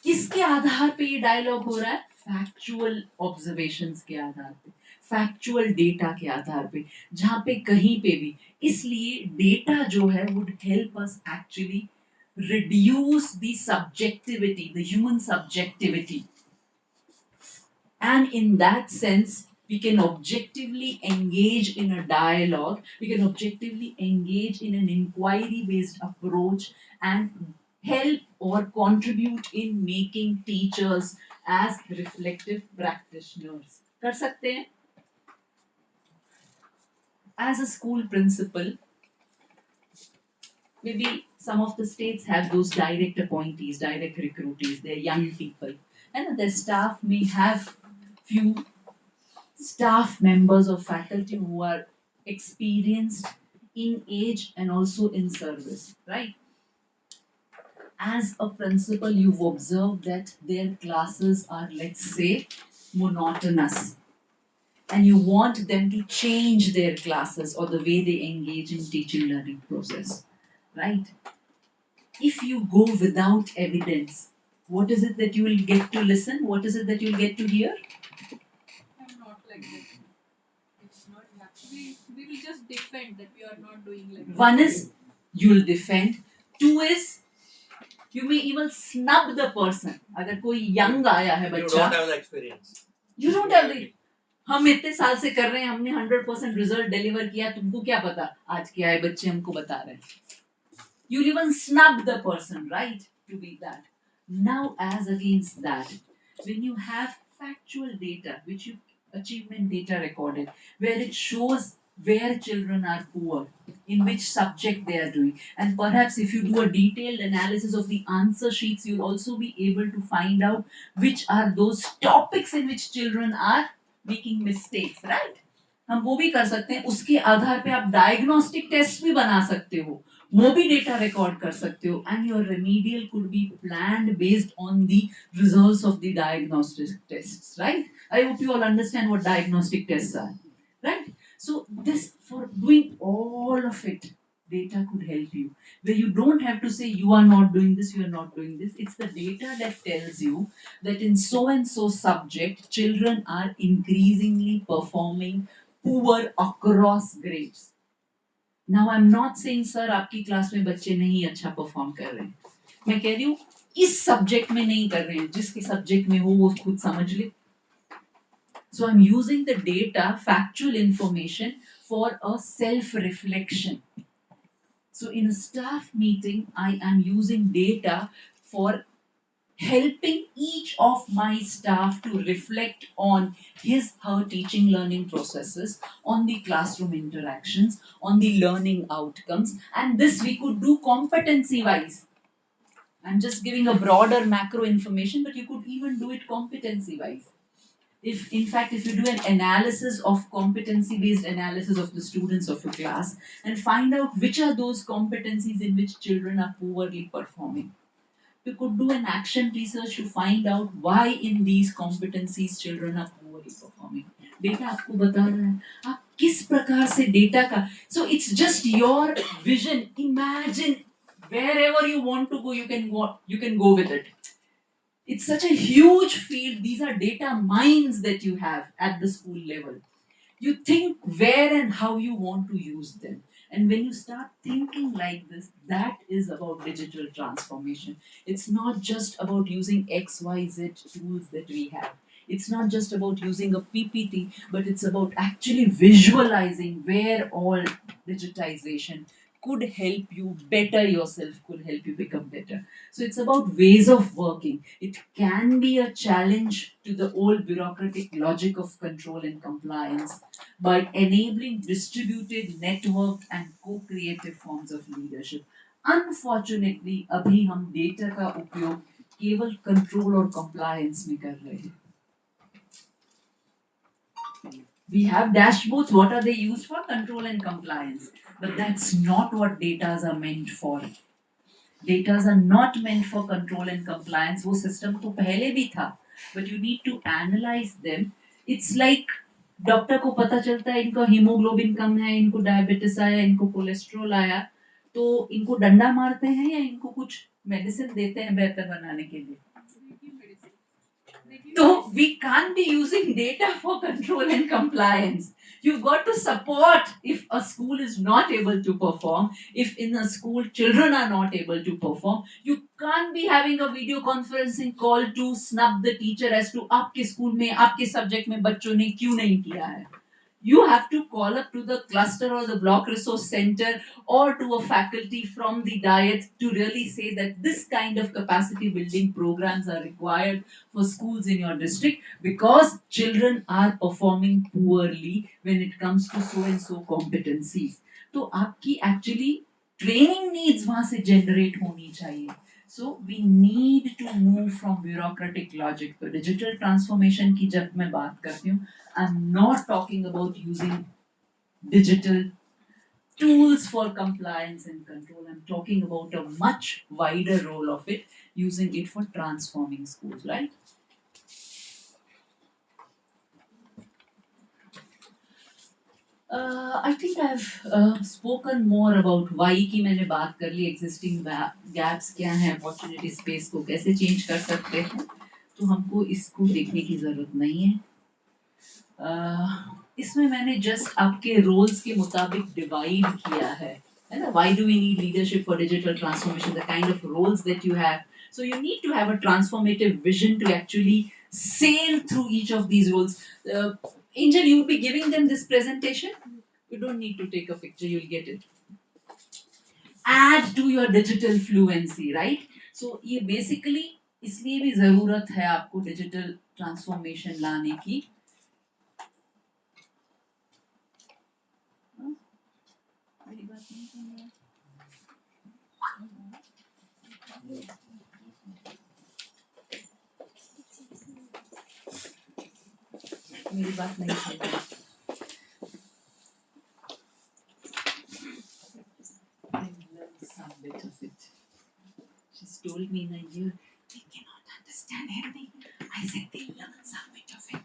किसके आधार पे ये dialogue हो रहा है? फैक्चुअल ऑब्जर्वेशंस के आधार पे, फैक्चुअल डेटा के आधार पे, जहां पे कहीं पे भी. इसलिए डेटा जो है would help us actually reduce the subjectivity, the human subjectivity. And in that sense, we can objectively engage in a dialogue, we can objectively engage in an inquiry based approach and help or contribute in making teachers as reflective practitioners. कर सकते हैं? As a school principal, maybe some of the states have those direct appointees, direct recruitees, they're young people, and the staff may have few staff members or faculty who are experienced in age and also in service, right? As a principal, you've observed that their classes are, let's say, monotonous, and you want them to change their classes or the way they engage in teaching learning process, right? If you go without evidence, what is it that you will get to listen? What is it that you'll get to hear? I'm not like that. It's not we will just defend that we are not doing like that. One is you'll defend. Two is you may even snub the person. अगर कोई young आया है You बच्चा, don't have the experience. you don't have the, हम इतने साल से कर रहे हैं, हमने 100% रिजल्ट डिलीवर किया, तुमको क्या पता आज के आए बच्चे हमको बता रहे हैं. You even snub the person, right? To be that. Now, as against that, when you have factual data, which you achievement data recorded, where it shows where children are poor, in which subject they are doing, and perhaps if you do a detailed analysis of the answer sheets, you'll also be able to find out which are those topics in which children are making mistakes, right? हम वो भी कर सकते हैं. उसके आधार पे आप diagnostic test भी बना सकते हो, वो भी डेटा रिकॉर्ड कर सकते हो, and your remedial could be planned based on the results of the diagnostic tests, right? I hope you all understand what diagnostic tests are, right? So this, for doing all of it, data could help you, where you don't have to say you are not doing this, you are not doing this. It's the data that tells you that in so and so subject children are increasingly performing poor across grades. Now I'm not saying sir आपकी class में बच्चे नहीं अच्छा perform कर रहे हैं. मैं कह रही हूँ इस सब्जेक्ट में नहीं कर रहे हैं, जिसके सब्जेक्ट में हो वो खुद समझ ले. So I'm using the data, factual information for a self-reflection. So in a staff meeting, I am using data for helping each of my staff to reflect on her teaching learning processes, on the classroom interactions, on the learning outcomes, and this we could do competency wise. I'm just giving a broader macro information, but you could even do it competency wise. If in fact if you do an analysis of competency based analysis of the students of a class and find out which are those competencies in which children are poorly performing, you could do an action research to find out why in these competencies children are poorly performing. Data आपको बता रहा है आप किस प्रकार से data का. So it's just your vision. Imagine wherever you want to go, you can go with it. It's such a huge field. These are data mines that you have at the school level. You think where and how you want to use them. And when you start thinking like this, that is about digital transformation. It's not just about using XYZ tools that we have. It's not just about using a PPT, but it's about actually visualizing where all digitization could help you better yourself, could help you become better. So it's about ways of working. It can be a challenge to the old bureaucratic logic of control and compliance by enabling distributed, networked, and co-creative forms of leadership. Unfortunately, अभी हम data का उपयोग केवल control और compliance में कर रहे हैं. We have dashboards. What are they used for? Control and compliance. But that's not what datas are meant for. Datas are not meant for control and compliance. वो system तो पहले भी था. But you need to analyze them. It's like doctor को पता चलता है इनका हीमोग्लोबिन कम है, इनको डायबिटीज आया, इनको कोलेस्ट्रॉल आया, तो इनको डंडा मारते हैं या इनको कुछ मेडिसिन देते हैं बेहतर बनाने के लिए. So we can't be using data for control and compliance. You've got to support if a school is not able to perform, if in a school children are not able to perform. You can't be having a video conferencing call to snub the teacher as to आपके school में आपके subject में बच्चों ने क्यों नहीं किया है. You have to call up to the cluster or the block resource center or to a faculty from the diet to really say that this kind of capacity building programs are required for schools in your district because children are performing poorly when it comes to so and so competencies. तो आपकी actually training needs वहाँ से generate होनी चाहिए. So we need to move from bureaucratic logic. तो digital transformation की जब मैं बात करती हूँ, I'm not talking about using digital tools for compliance and control. I'm talking about a much wider role of it, using it for transforming schools, right? I think I've spoken more about why की मैंने बात कर ली, existing gaps क्या हैं, opportunity space को कैसे change कर सकते हैं, तो हमको इसको देखने की जरूरत नहीं है. इसमें मैंने just आपके roles के मुताबिक divide किया है ना. Why do we need leadership for digital transformation? The kind of roles that you have. So you need to have a transformative vision to actually sail through each of these roles. Angel, you'll be giving them this presentation. You don't need to take a picture, you'll get it. Add to your digital fluency, right? So ये basically इसलिए भी जरूरत है आपको digital transformation लाने की. मेरी बात नहीं सुन रहा. मेरी बात नहीं सुन रहा. Some bit of it. She's told me in a year, they cannot understand Hindi. I said they learn some bit of it.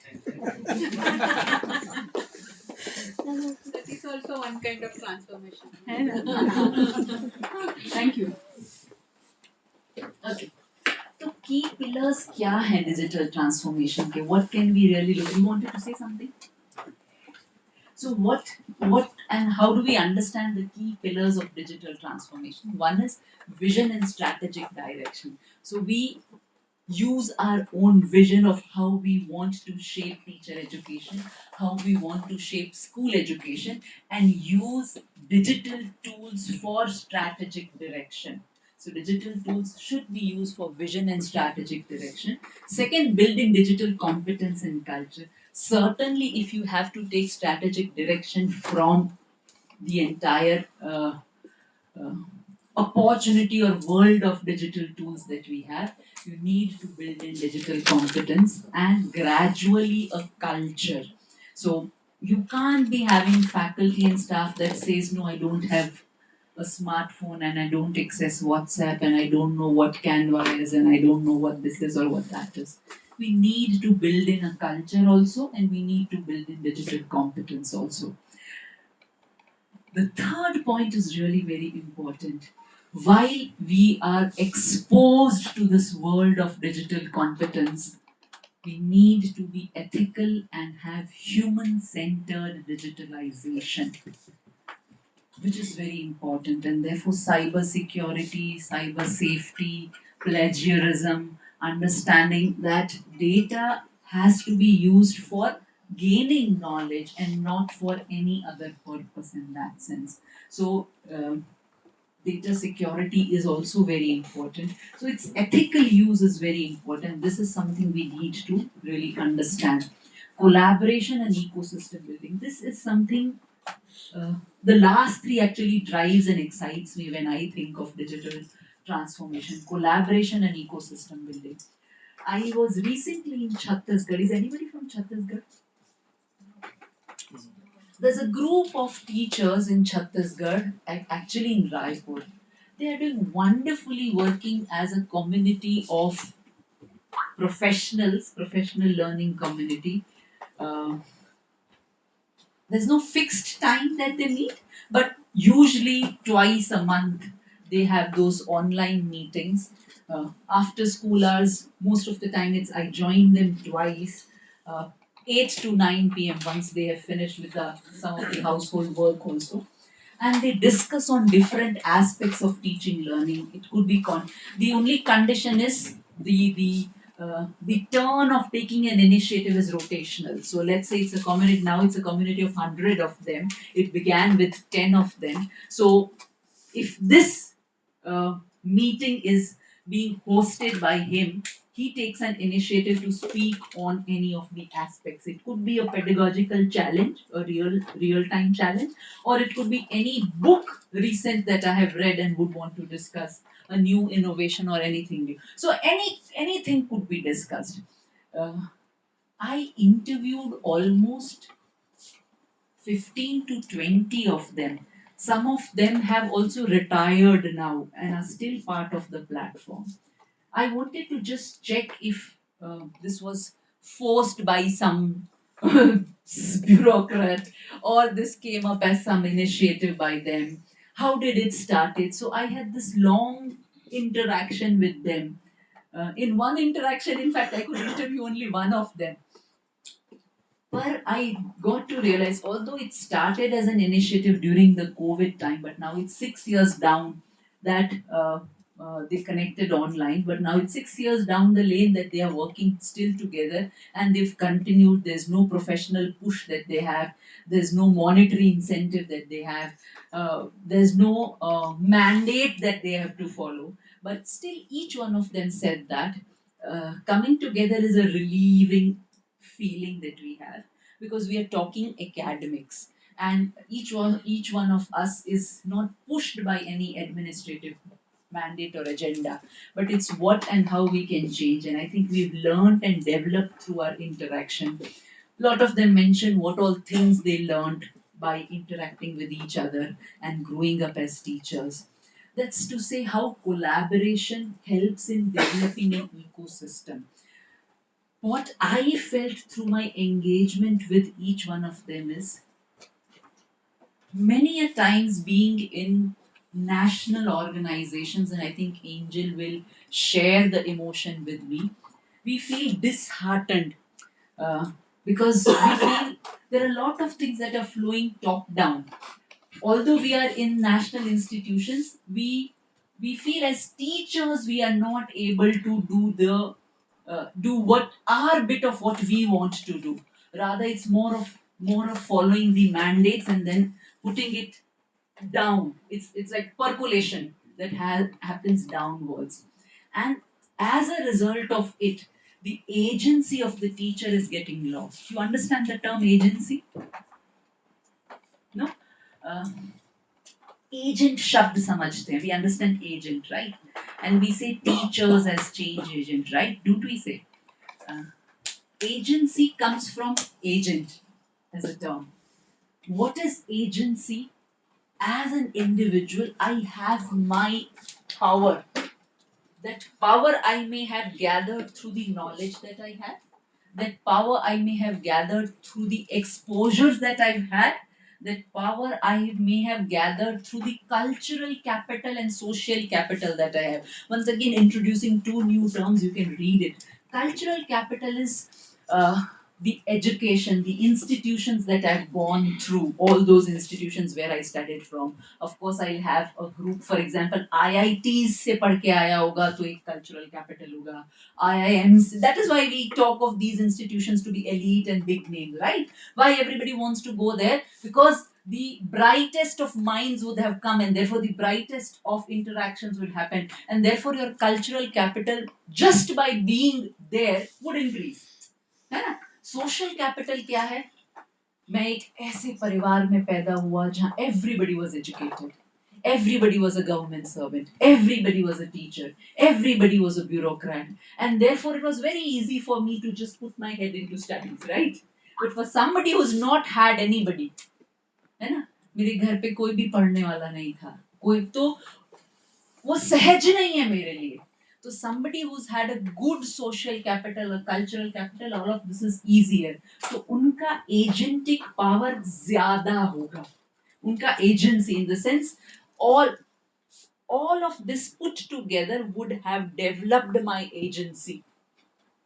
That is also one kind of transformation. Thank you. Okay. So key pillars क्या है digital transformation के? What can we really look? You wanted to say something? So what and how do we understand the key pillars of digital transformation? One is vision and strategic direction. So we use our own vision of how we want to shape teacher education, how we want to shape school education, and use digital tools for strategic direction. So, digital tools should be used for vision and strategic direction. Second, building digital competence and culture. Certainly, if you have to take strategic direction from the entire uh, opportunity or world of digital tools that we have, you need to build in digital competence and gradually a culture. So you can't be having faculty and staff that says, no, I don't have a smartphone and I don't access WhatsApp and I don't know what Canva is and I don't know what this is or what that is. We need to build in a culture also, and we need to build in digital competence also. The third point is really very important. While we are exposed to this world of digital competence, we need to be ethical and have human centered digitalization, which is very important. And therefore, cyber security, cyber safety, plagiarism, understanding that data has to be used for gaining knowledge and not for any other purpose in that sense. So, data security is also very important. So, its ethical use is very important. This is something we need to really understand. Collaboration and ecosystem building. This is something the last three actually drives and excites me when I think of digital transformation, collaboration and ecosystem building. I was recently in Chhattisgarh. Is anybody from Chhattisgarh? There's a group of teachers in Chhattisgarh, actually in Raipur. They are doing wonderfully working as a community of professionals, professional learning community. Uh, There's no fixed time that they meet, but usually twice a month they have those online meetings. After school hours, most of the time it's I join them twice, 8 to 9 p.m. once they have finished with some of the household work also, and they discuss on different aspects of teaching learning. It could be the only condition is the turn of taking an initiative is rotational. So let's say it's a community, now it's a community of 100 of them. It began with 10 of them. So if this meeting is being hosted by him, he takes an initiative to speak on any of the aspects. It could be a pedagogical challenge, a real time challenge, or it could be any book recent that I have read and would want to discuss, a new innovation or anything new. So anything could be discussed. Uh, I interviewed almost 15 to 20 of them. Some of them have also retired now and are still part of the platform. I wanted to just check if this was forced by some bureaucrat or this came up as some initiative by them. How did it started? So I had this long interaction with them. In one interaction, in fact, I could interview only one of them. But I got to realize, although it started as an initiative during the COVID time, but now it's 6 years down that they connected online. But now it's 6 years down the lane that they are working still together and they've continued. There's no professional push that they have, there's no monetary incentive that they have, there's no mandate that they have to follow. But still, each one of them said that coming together is a relieving feeling that we have because we are talking academics and each one of us is not pushed by any administrative mandate or agenda, but it's what and how we can change. And I think we've learned and developed through our interaction. A lot of them mention what all things they learned by interacting with each other and growing up as teachers. That's to say how collaboration helps in developing an ecosystem. What I felt through my engagement with each one of them is many a times being in national organizations, and I think Angel will share the emotion with me, we feel disheartened because we feel There are a lot of things that are flowing top down. Although we are in national institutions, we feel as teachers we are not able to do what our bit of what we want to do. Rather, it's more of following the mandates and then putting it down. It's like percolation that happens downwards, and as a result of it, the agency of the teacher is getting lost. You understand the term agency? No. Uh, Agent शब्द समझते हैं. We understand agent, right? And we say teachers as change agent, right? Don't we say? Uh, Agency comes from agent as a term. What is agency? As an individual, I have my power. That power I may have gathered through the knowledge that I have. That power I may have gathered through the exposures that I've had. That power I may have gathered through the cultural capital and social capital that I have. Once again, introducing two new terms, you can read it. Cultural capital is the education, the institutions that I've gone through, all those institutions where I studied from. Of course, I'll have a group, for example, IITs से पढ़ के आया होगा तो एक cultural capital होगा. IIMs. That is why we talk of these institutions to be elite and big names, right? Why everybody wants to go there? Because the brightest of minds would have come, and therefore the brightest of interactions would happen, and therefore your cultural capital, just by being there, would increase. है ना? Social capital क्या है? मैं एक ऐसे परिवार में पैदा हुआ जहाँ everybody was educated. Everybody was a government servant. Everybody was a teacher. Everybody was a bureaucrat. And therefore, it was very easy for me to just put my head into studies, right? But for somebody who's not had anybody, है ना? मेरे घर पे कोई भी पढ़ने वाला नहीं था. कोई तो वो सहज नहीं है मेरे लिए. So somebody who's had a good social capital, a cultural capital, all of this is easier. तो उनका agentic power ज्यादा होगा. उनका agency in the sense all of this put together would have developed my agency,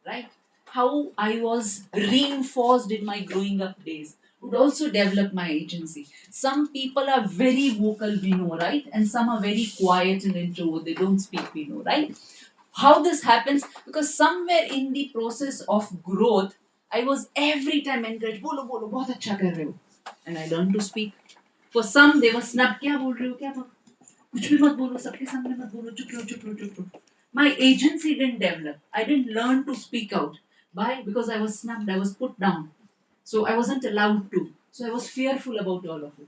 right? How I was reinforced in my growing up days would also develop my agency. Some people are very vocal, we know, right? And some are very quiet and introvert, they don't speak, we know, right? How this happens? Because somewhere in the process of growth, I was every time encouraged, bolo bolo bahut acha kar rahe ho, and I learned to speak. For some, they were snubbed, क्या बोल रहे हो, क्या बोल, कुछ भी मत बोलो, सबके सामने मत बोलो, चुप रहो, चुप रहो, चुप रहो. My agency didn't develop. I didn't learn to speak out. Why? Because I was snubbed, I was put down. So I wasn't allowed to. So I was fearful about all of it.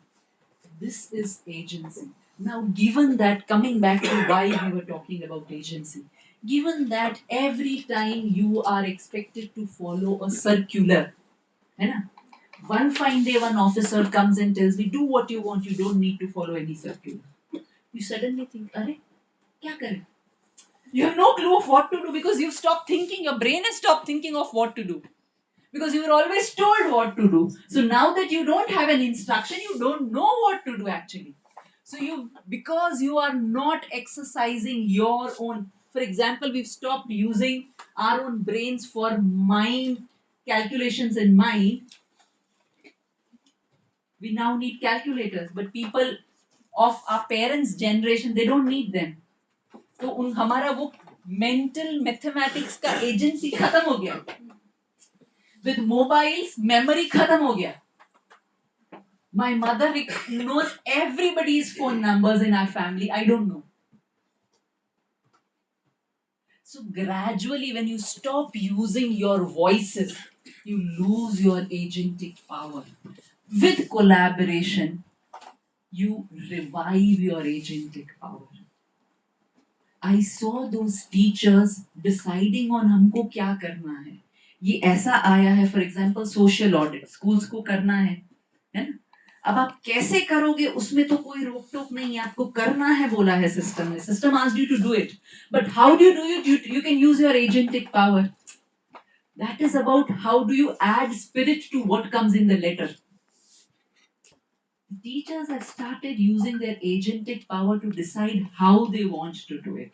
This is agency. Now, given that, coming back to why we were talking about agency, given that every time you are expected to follow a circular, है ना? One fine day, one officer comes and tells me, do what you want, you don't need to follow any circular. You suddenly think, अरे क्या करें? You have no clue of what to do because you've stopped thinking. Your brain has stopped thinking of what to do because you were always told what to do. So now that you don't have an instruction, you don't know what to do actually. So because you are not exercising your own. For example, we've stopped using our own brains for mind calculations in mind. We now need calculators, but people of our parents' generation, they don't need them. तो उन हमारा वो mental mathematics का agency खत्म हो गया. With mobiles memory खत्म हो गया. My mother knows everybody's phone numbers in our family. I don't know. So gradually, when you stop using your voices, you lose your agentic power. With collaboration, you revive your agentic power. I saw those teachers deciding on हमको क्या करना है. ये ऐसा आया है, for example social audit schools को करना है ना? अब आप कैसे करोगे उसमें तो कोई रोक टोक नहीं है, आपको करना है बोला है सिस्टम ने. System asked you to do it, but how do you do it? You can use your agentic power. That is about how do you add spirit to what comes in the letter. Teachers have started using their agentic power to decide how they want to do it.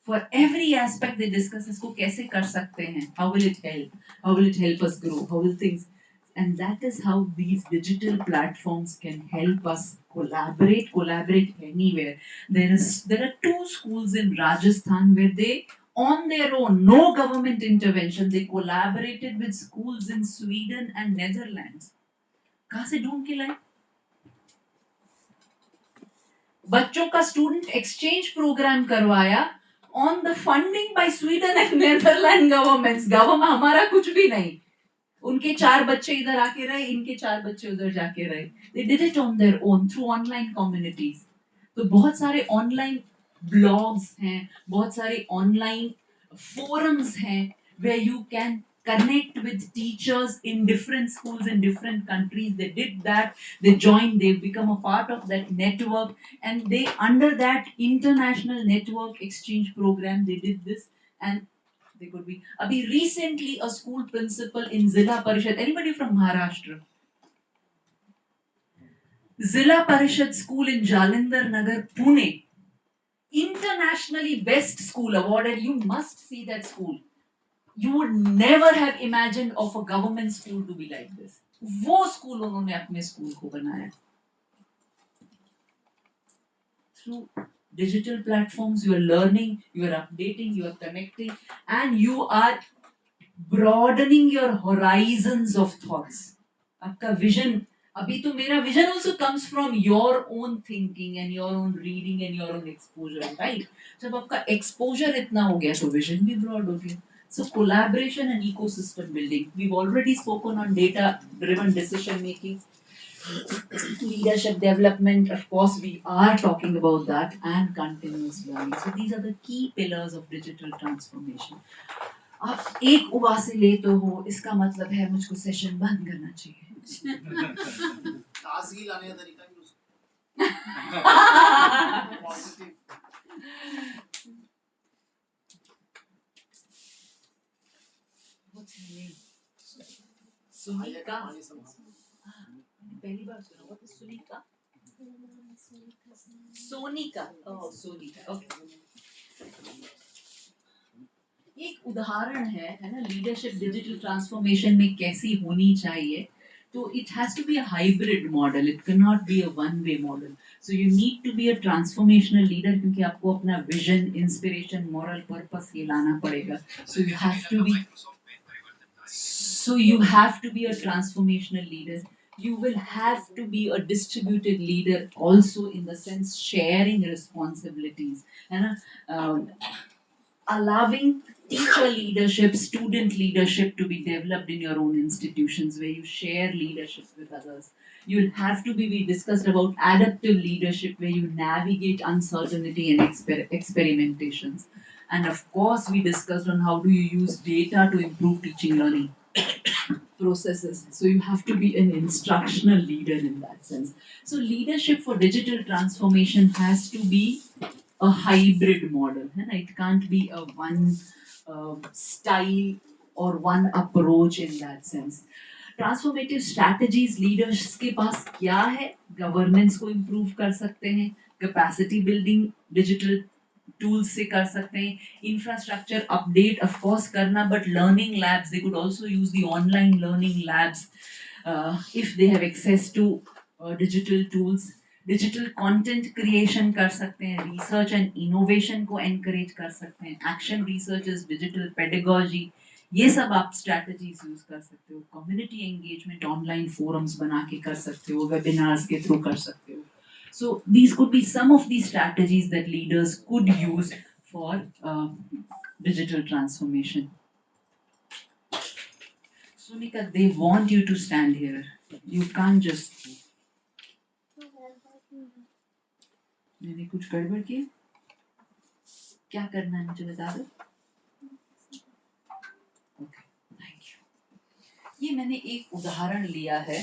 For every aspect they discuss, इसको कैसे कर सकते हैं? How will it help? How will it help us grow? How will things? And that is how these digital platforms can help us collaborate anywhere. There are two schools in Rajasthan where they, on their own, no government intervention, they collaborated with schools in Sweden and Netherlands. कहाँ से ढूंढ के लाए? बच्चों का student exchange programme करवाया on the funding by Sweden and Netherland governments. Government हमारा कुछ भी नहीं. उनके 4 बच्चे इधर आके रहे, इनके 4 बच्चे उधर जाके रहे. They did it on their own through online communities. तो बहुत सारे ऑनलाइन ब्लॉग्स हैं, बहुत सारे ऑनलाइन forums हैं where you can connect with teachers in different schools in different countries. They did that, they joined, they become a part of that network, and they, under that international network exchange program, they did this. And they could be abhi recently a school principal in Zilla Parishad. Anybody from Maharashtra? Zilla Parishad school in Jalindhar Nagar, Pune, internationally best school awarded. You must see that school. You would never have imagined of a government school to be like this. वो school उन्होंने अपने school को बनाया. Through digital platforms, you are learning, you are updating, you are connecting, and you are broadening your horizons of thoughts. आपका vision, अभी तो मेरा vision also comes from your own thinking and your own reading and your own exposure, right? जब आपका exposure इतना हो गया तो vision भी broad हो गया. So collaboration and ecosystem building. We've already spoken on data-driven decision making, leadership development. Of course, we are talking about that, and continuous learning. So these are the key pillars of digital transformation. आप एक उबासी लेते हो, इसका मतलब है मुझको session बंद करना चाहिए. ताजगी लाने का तरीका भी उसको positive. What's her name? Sunika. पहली बार सुना. What is Sunika? Sonika. Oh, Sonika. Okay. एक उदाहरण है ना, लीडरशिप डिजिटल ट्रांसफॉर्मेशन में कैसी होनी चाहिए. तो it has to be a hybrid model, it can not be a one way model. So you need to be a transformational leader, क्योंकि आपको अपना विजन, इंस्पिरेशन, मॉरल पर्पस ये लाना पड़ेगा. So you have to be a transformational leader. You will have to be a distributed leader also, in the sense sharing responsibilities, है ना. Allowing teacher leadership, student leadership to be developed in your own institutions where you share leadership with others. You'll have to be, we discussed about adaptive leadership where you navigate uncertainty and experimentations. And of course, we discussed on how do you use data to improve teaching learning processes. So you have to be an instructional leader in that sense. So leadership for digital transformation has to be a hybrid model. It can't be a one style or one approach in that sense. Transformative strategies leaders के पास क्या है? Governance को improve कर सकते हैं, capacity building digital tools से कर सकते हैं, इंफ्रास्ट्रक्चर अपडेट ऑफ कोर्स करना, but learning labs, they could also use the online learning labs if they have access to digital tools. Digital content creation कर सकते हैं, रिसर्च एंड इनोवेशन को encourage कर सकते हैं, action research is digital pedagogy, ये सब आप स्ट्रैटेजीज यूज कर सकते हो. कम्युनिटी एंगेजमेंट ऑनलाइन फोरम्स बना के कर सकते हो, वेबिनार्स के थ्रू कर सकते हो. So these could be some of the strategies that leaders could use for digital transformation. Sunika, they want you to stand here. You can't just. मैंने कुछ गड़बड़ किया? क्या करना है मुझे बता दो. Okay, thank you. ये मैंने एक उदाहरण लिया है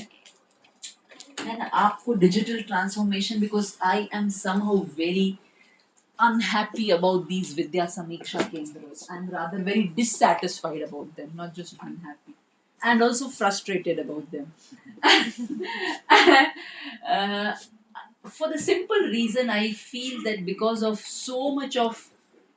and आपको digital transformation, because I am somehow very unhappy about these Vidya Samiksha Kendras. I'm rather very dissatisfied about them, not just unhappy, and also frustrated about them. uh, for the simple reason, I feel that because of so much of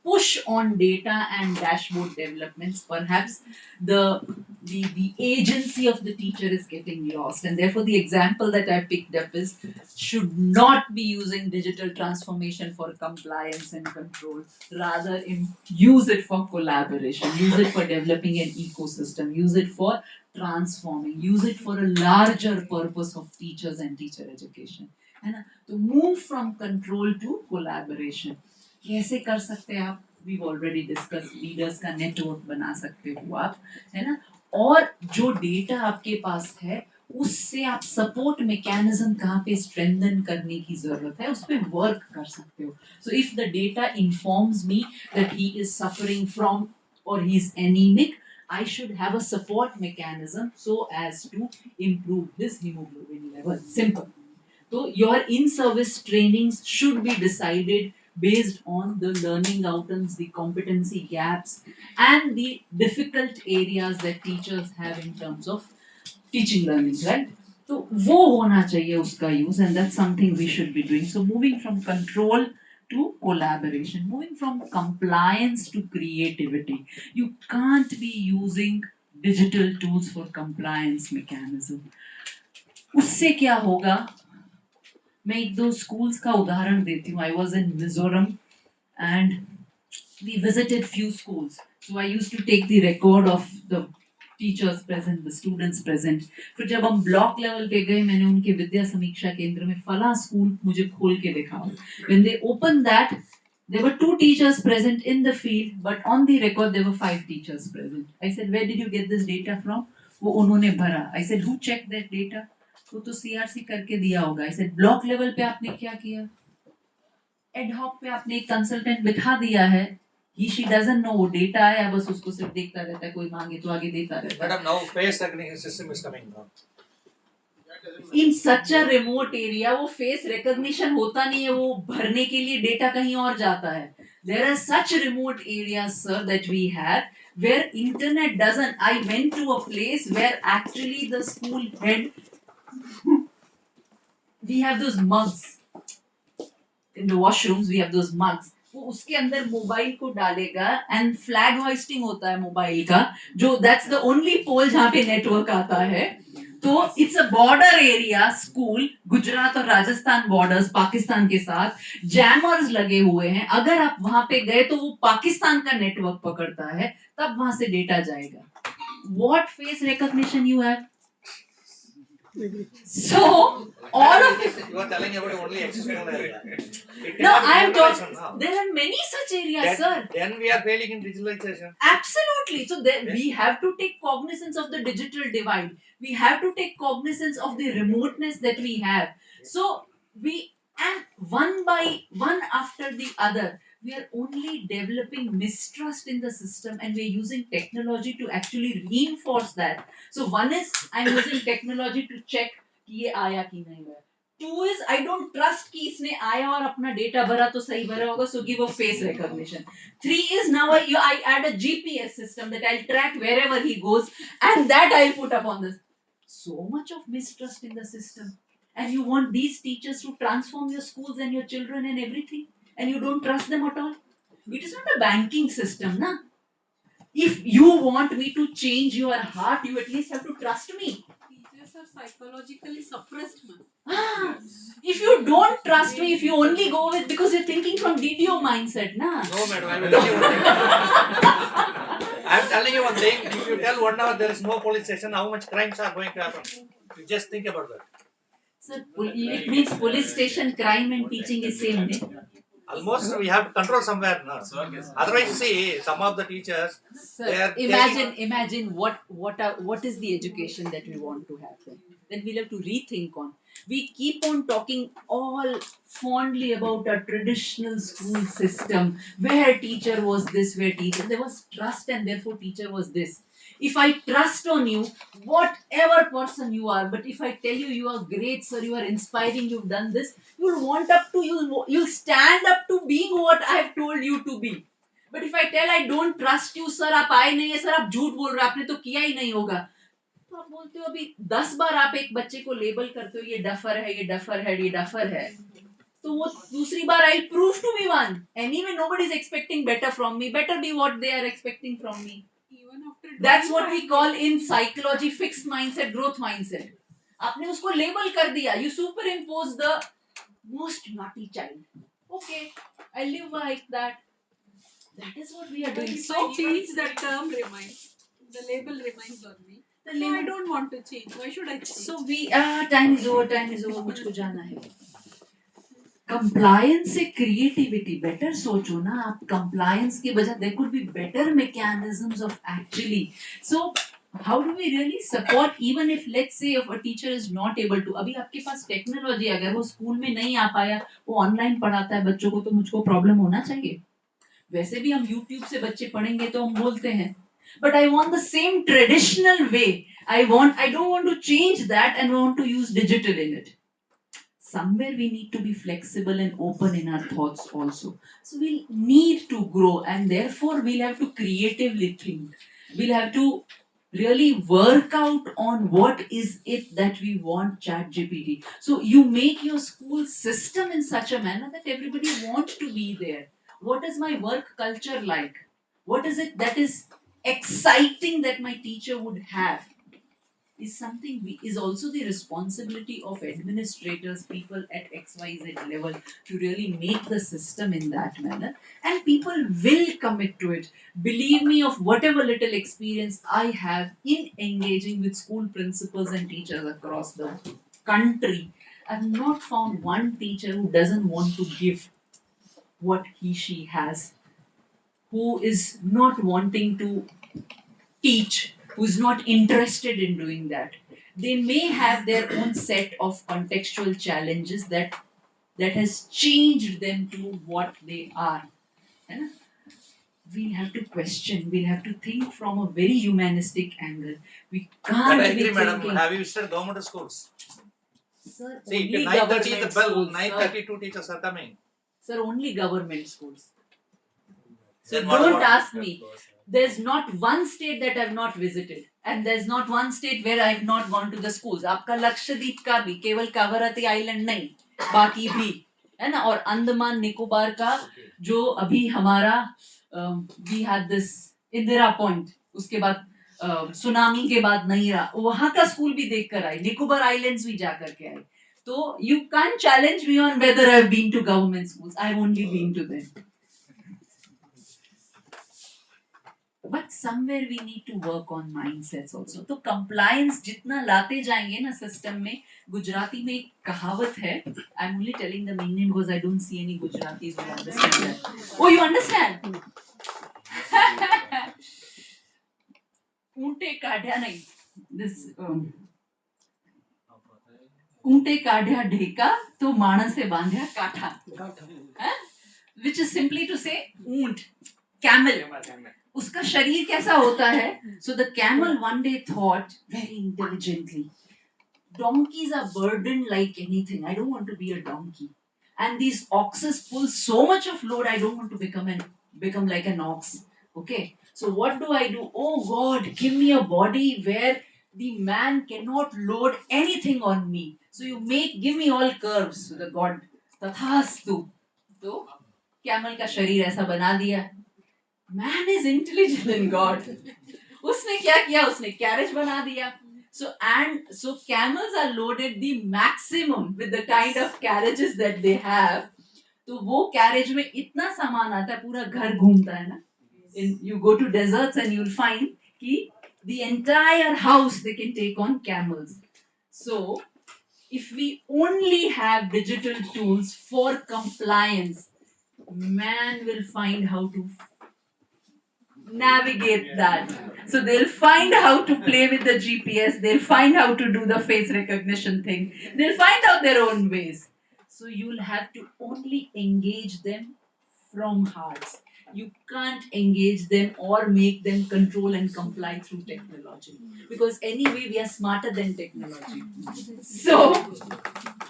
push on data and dashboard developments, perhaps the the agency of the teacher is getting lost, and therefore the example that I picked up is should not be using digital transformation for compliance and control. Rather, use it for collaboration, use it for developing an ecosystem, use it for transforming, use it for a larger purpose of teachers and teacher education. है ना? To move from control to collaboration. कैसे कर सकते हैं आप? We've already discussed leaders का network बना सकते हो आप, है ना? और जो डेटा आपके पास है उससे आप सपोर्ट मैकेनिज्म कहाँ पे स्ट्रेंथन करने की जरूरत है उस पर वर्क कर सकते हो. So if the data informs me that he is suffering from और he is anaemic, I should have a support mechanism so as to improve his hemoglobin level. Simple. So your in-service trainings should be decided based on the learning outcomes, the competency gaps, and the difficult areas that teachers have in terms of teaching learning, right? तो वो होना चाहिए उसका use, and that's something we should be doing. So moving from control to collaboration, moving from compliance to creativity. You can't be using digital tools for compliance mechanism. उससे क्या होगा? मैं एक दो schools का उदाहरण देती हूँ. I was in Mizoram and we visited few schools. So I used to take the record of the teachers present, the students present. फिर जब हम ब्लॉक लेवल पे गए मैंने उनके विद्या समीक्षा केंद्र में फला स्कूल मुझे खोल के दिखाओ. When they opened that, there were 2 teachers present in the field, but on the record there were 5 teachers present. I said, where did you get this data from? वो उन्होंने भरा. I said, who checked that data? वो तो CRC करके दिया होगा. I said, block level पे आपने क्या किया? एडहॉक पे आपने एक कंसल्टेंट बिठा दिया है. She doesn't know वो डेटा है, बस उसको सिर्फ देखता रहता है, कोई मांगे तो आगे देता रहता है. Madam, now face recognition system is coming now. In such a remote area वो फेस रिकॉग्निशन होता नहीं है, वो भरने के लिए डेटा कहीं और जाता है. There are such remote areas, sir, that we have where internet doesn't. I went to a place where actually the school head, we have those mugs in the washrooms, we have those mugs. वो उसके अंदर mobile को डालेगा and flag hoisting होता है mobile का, जो that's the only पोल जहाँ पे नेटवर्क आता है. तो it's a border area school, Gujarat और राजस्थान बॉर्डर्स पाकिस्तान के साथ, जैमर्स लगे हुए हैं. अगर आप वहां पे गए तो वो पाकिस्तान का नेटवर्क पकड़ता है, तब वहां से डेटा जाएगा. What face recognition you have? So all of You are telling about only access phone area. no, I am talking. There are many such areas, sir. Then we are failing in digitalization. Absolutely. So then we have to take cognizance of the digital divide. We have to take cognizance of the remoteness that we have. So we, and one by one after the other, we are only developing mistrust in the system, and we are using technology to actually reinforce that. So one is I'm using technology to check कि ये आया कि नहीं आया. Two is I don't trust कि इसने आया और अपना डेटा भरा तो सही भरा होगा, so give a face recognition. 3 is now I add a GPS system that I'll track wherever he goes, and that I'll put up on this. So much of mistrust in the system, and you want these teachers to transform your schools and your children and everything, and you don't trust them at all. It is not a banking system, na. If you want me to change your heart, you at least have to trust me. Teachers are psychologically suppressed, man. If you don't trust me, if you only go with because you're thinking from DDO mindset, na. No, madam, I will tell you one thing. I am telling you one thing. If you tell 1 hour there is no police station, how much crimes are going to happen? You just think about that. Sir, it means police station crime and teaching is same, ne? Almost we have to control somewhere, no? Otherwise, see, some of the teachers, they Sir, are imagine what is the education that we want to have then. Then we'll have to rethink on. We keep on talking all fondly about a traditional school system where teacher was this, where teacher there was trust and therefore teacher was this. If I trust on you, whatever person you are, but if I tell you you are great, sir, you are inspiring, you've done this, you'll want up to you'll stand up to being what I have told you to be. But if I tell I don't trust you sir, आप आए नहीं है sir, आप झूठ बोल रहे हो, आपने तो किया ही नहीं होगा, तो आप बोलते हो अभी 10 बार आप एक बच्चे को लेबल करते हो ये डफर है, ये डफर है, ये डफर है, तो वो दूसरी बार आई prove to be one. Anyway nobody is expecting better from me, better be what they are expecting from me. Even after it That's will what we impact call them. in psychology fixed mindset, growth mindset. आपने उसको label कर दिया. You superimpose the most naughty child. Okay, I live like that. That is what we are But doing. if So I change, that term remains. The label remains on me. the So I label. don't want to change. Why should I change? So we time is over. Time is over. मुझको जाना है. Compliance से creativity better सोचो ना आप. Compliance के बजाय there could be better mechanisms of actually. So how do we really support even if let's say if a teacher is not able to. अभी आपके पास टेक्नोलॉजी अगर वो स्कूल में नहीं आ पाया वो ऑनलाइन पढ़ाता है बच्चों को तो मुझको प्रॉब्लम होना चाहिए. वैसे भी हम YouTube से बच्चे पढ़ेंगे तो हम बोलते हैं. But I want the same traditional way. I don't want to change that and want to use digital in it. Somewhere we need to be flexible and open in our thoughts also. So we'll need to grow and therefore we'll have to creatively think. We'll have to really work out on what is it that we want ChatGPT. So you make your school system in such a manner that everybody wants to be there. What is my work culture like? What is it that is exciting that my teacher would have? Is something is also the responsibility of administrators, people at XYZ level to really make the system in that manner. And people will commit to it. Believe me, of whatever little experience I have in engaging with school principals and teachers across the country, I've not found one teacher who doesn't want to give what she has, who is not wanting to teach, who's not interested in doing that. They may have their own set of contextual challenges that has changed them to what they are. है ना? We'll have to question, we'll have to think from a very humanistic angle. We can't That I be agree, madam. thinking. Have you visited government schools? Sir, See, only 9:30 the government bell, schools. 9:32 teachers are coming. Sir, only government schools. So Then what don't about ask me. There's not one state that I've not visited, and there's not one state where I've not gone to the schools. आपका लक्षद्वीप का भी केवल कावरती island नहीं, बाकी भी है ना. और अंडमान निकोबार का जो अभी हमारा we had this Indira point, उसके बाद सुनामी के बाद नहीं रहा, वहां का स्कूल भी देख कर आए, निकोबार आइलैंड्स भी जा करके आए. तो you can't challenge me on whether I've been to government schools. I've only been to them. But somewhere we need to work on mindsets also. तो compliance जितना लाते जाएंगे ना system में, गुजराती में एक कहावत है. I'm only telling the meaning because I don't see any Gujaratis who understand that. Oh, you understand? ऊंटे काढ़्या नहीं. This ऊंटे काढ़्या ढेका तो माणसे बांध्या काठा. Which is simply to say ऊंट, camel. उसका शरीर कैसा होता है? So the camel one day thought very intelligently, donkeys are burdened like anything. I don't want to be a donkey. And these oxes pull so much of load. I don't want to become like an ox. Okay. So what do I do? Oh God, give me a body where the man cannot load anything on me. So you give me all curves. So the God, tathastu. तो camel का शरीर ऐसा बना दिया. Man is intelligent in God. उसने क्या किया? उसने carriage बना दिया. So camels are loaded the maximum with the kind of carriages that they have. तो वो carriage में इतना सामान आता है, पूरा घर घूमता है ना. You go to deserts and you'll find कि the entire house they can take on camels. So if we only have digital tools for compliance, man will find how to navigate that. So they'll find how to play with the GPS, they'll find how to do the face recognition thing, they'll find out their own ways. So you'll have to only engage them from hearts. You can't engage them or make them control and comply through technology. Because anyway, we are smarter than technology. So,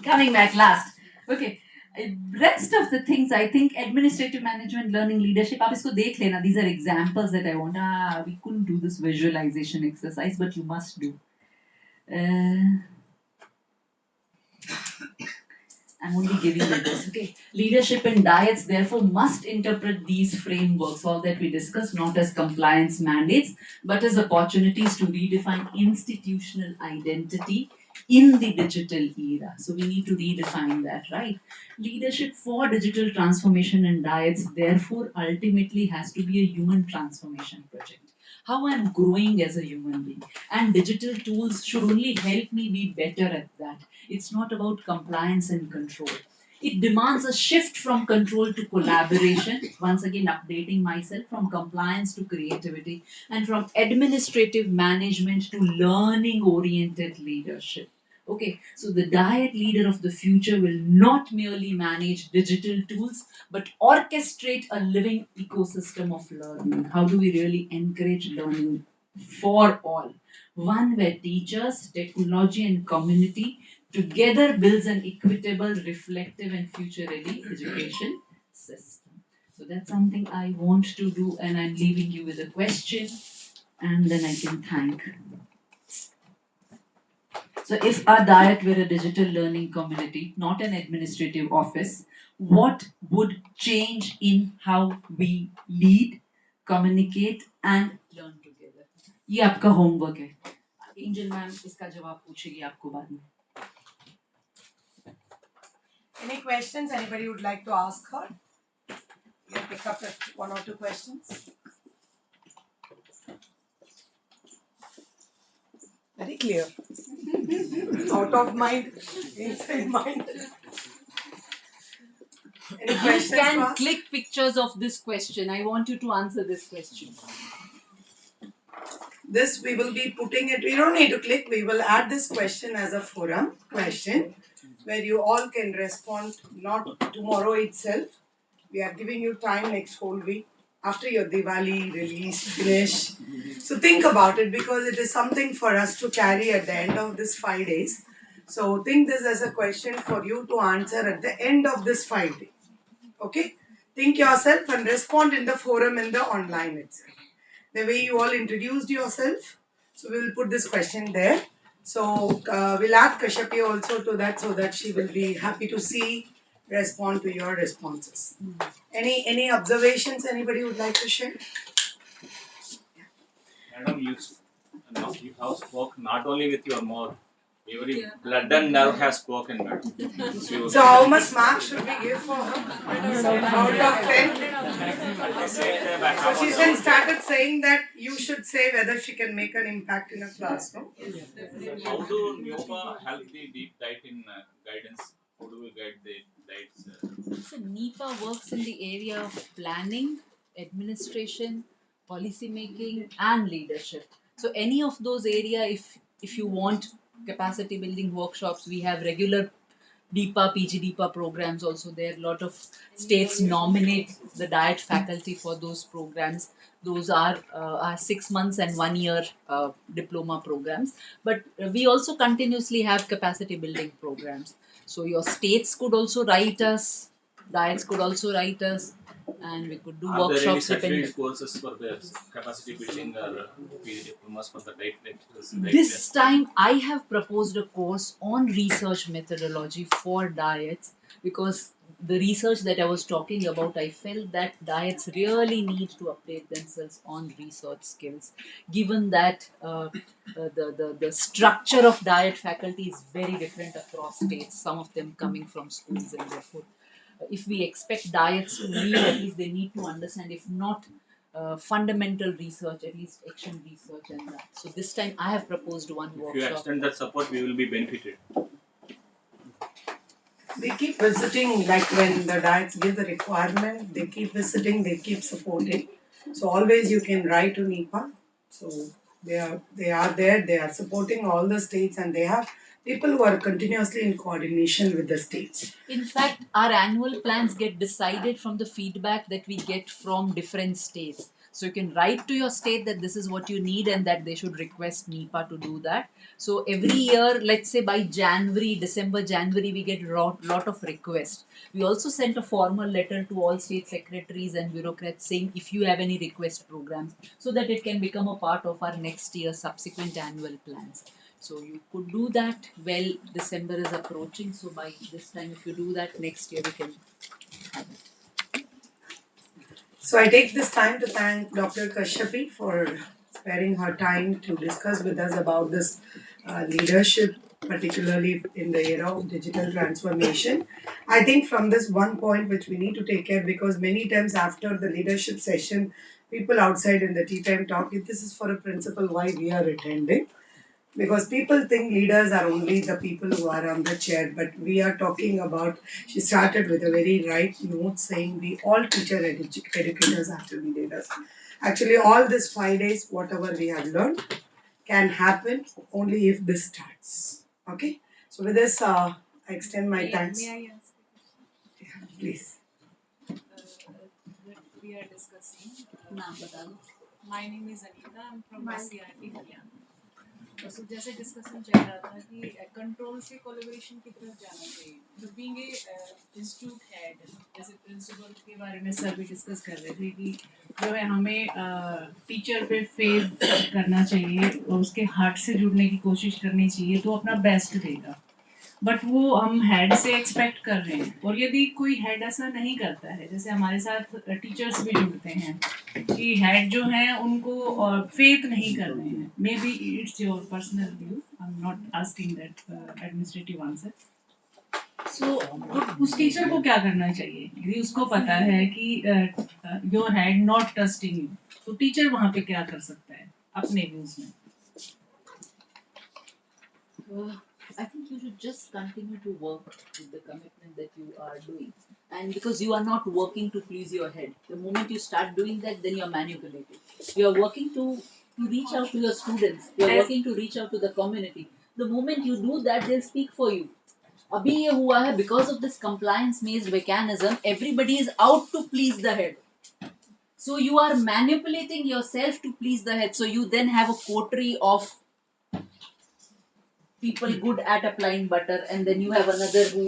coming back last. Okay. Rest of the things, I think administrative management, learning, leadership, आप इसको देख लेना. These are examples that I want. We couldn't do this visualization exercise, but you must do. I'm only giving you this, okay? Leadership and diets therefore must interpret these frameworks, all that we discussed, not as compliance mandates, but as opportunities to redefine institutional identity in the digital era. So we need to redefine that, right? Leadership for digital transformation and diets therefore ultimately has to be a human transformation project. How I'm growing as a human being. And digital tools should only help me be better at that. It's not about compliance and control. It demands a shift from control to collaboration, once again updating myself from compliance to creativity, and from administrative management to learning oriented leadership. Okay, so the diet leader of the future will not merely manage digital tools but orchestrate a living ecosystem of learning. How do we really encourage learning for all? One where teachers, technology, and community together builds an equitable, reflective, and future ready education system. So that's something I want to do, and I'm leaving you with a question, and then I can thank. So, if our diet were a digital learning community, not an administrative office, what would change in how we lead, communicate, and learn together? ये आपका homework है. Angel ma'am इसका जवाब पूछेगी आपको बाद में. Any questions anybody would like to ask her? You pick up one or two questions. Very clear. Out of mind, inside mind. Any You questions to can ask? click pictures of this question. I want you to answer this question. This we will be putting it, we don't need to click, we will add this question as a forum question where you all can respond, not tomorrow itself. We are giving you time next whole week after your Diwali release, finish. So think about it because it is something for us to carry at the end of this 5 days. So think this as a question for you to answer at the end of this 5 days. Okay? Think yourself and respond in the forum in the online itself. The way you all introduced yourself. So we will put this question there. So we'll add Kashyapi also to that so that she will be happy to see, respond to your responses. Any observations anybody would like to share? Madam, you have spoken not only with your mouth, every blood and nerve has spoken, madam. So how much marks should we give for her? Out of 10? At the same time, I So have she a then doubt. started saying that you should say whether she can make an impact in a classroom. How do NEOPA help the deep dive in guidance? How do we guide the diets? So NEPA works in the area of planning, administration, policy making, and leadership. So any of those area, if you want capacity building workshops, we have regular DEPA, PG DEPA programs also there. A lot of states nominate the diet faculty for those programs. Those are 6 months and 1 year diploma programs. But we also continuously have capacity building programs. So your states could also write us, diets could also write us, and we could do Are there any workshops depending. certificate courses for the capacity building or PG diplomas for the diet lecturers? This time I have proposed a course on research methodology for diets because the research that I was talking about, I felt that diets really need to update themselves on research skills, given that the structure of diet faculty is very different across states, some of them coming from schools, and therefore if we expect diets to lead, at least they need to understand, if not fundamental research, at least action research and that. So this time I have proposed one If you workshop. extend that support, we will be benefited. They keep visiting, like when the diets give the requirement, they keep visiting, they keep supporting. So always you can write to NEPA. So they are there, they are supporting all the states and they have people who are continuously in coordination with the states. In fact, our annual plans get decided from the feedback that we get from different states. So you can write to your state that this is what you need and that they should request NEPA to do that. So every year, let's say by January, December, January, we get a lot of requests. We also sent a formal letter to all state secretaries and bureaucrats saying if you have any request programs so that it can become a part of our next year's subsequent annual plans. So you could do that. Well, December is approaching, so by this time, if you do that next year, we can have it. So I take this time to thank Dr. Kashyapi for sparing her time to discuss with us about this leadership, particularly in the era of digital transformation. I think from this one point which we need to take care, because many times after the leadership session, people outside in the tea time talk, if this is for a principal, why we are attending? Because people think leaders are only the people who are on the chair, but we are talking about, she started with a very right note saying we all educators have to be leaders. Actually all this 5 days whatever we have learned can happen only if this starts. Okay, so with this I extend my thanks. May I ask a question? Please. That we are discussing. नाम बता दो. My name is Anita. I'm from ICRT Haryana. तो जैसे discussion चल रहा था कि control से कोलैबोरेशन की तरफ जाना चाहिए. तो बीइंग ए इंस्टीट्यूट हेड, जैसे प्रिंसिपल के बारे में सर भी डिस्कस कर रहे थे कि जो है हमें टीचर पे फेथ करना चाहिए और उसके हार्ट से जुड़ने की कोशिश करनी चाहिए, तो अपना बेस्ट देगा. बट वो हम हेड से एक्सपेक्ट कर रहे हैं, और यदि कोई हेड ऐसा नहीं करता है, जैसे हमारे साथ टीचर्स भी जुड़ते हैं कि हेड जो है उनको फेथ नहीं कर रहे हैं. Maybe it's your personal view, I am not asking that administrative answer. So उस टीचर को क्या करना चाहिए यदि उसको पता है कि your head not trusting you, तो टीचर वहाँ पे क्या कर सकता है अपने व्यूज में? I think you should just continue to work with the commitment that you are doing. And because you are not working to please your head, the moment you start doing that, then you are manipulating. You are working to reach out to your students, you are working to reach out to the community. The moment you do that, they'll speak for you. अभी ये हुआ है because of this compliance based mechanism, everybody is out to please the head. So you are manipulating yourself to please the head. So you then have a coterie of people good at applying butter, and then you have another who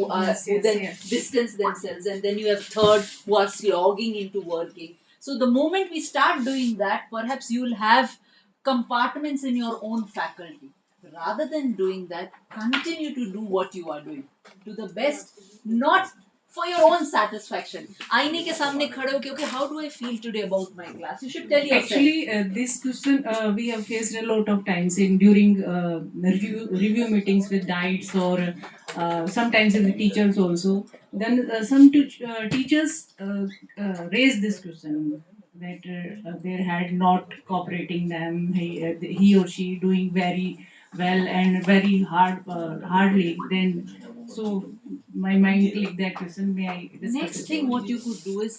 then distance themselves, and then you have third who are slogging into working. So the moment we start doing that, perhaps you will have compartments in your own faculty. Rather than doing that, continue to do what you are doing to the best, not for your own satisfaction. आईने के सामने खड़े होके, okay, how do I feel today about my class? You should tell yourself. Actually, this question we have faced a lot of times in during review meetings with diets, or sometimes with the teachers also. Then some teachers raise this question that their head not cooperating them, he or she doing very well and very hardly. Then so my mind clicked that question. May I discuss Next it? thing what you could do is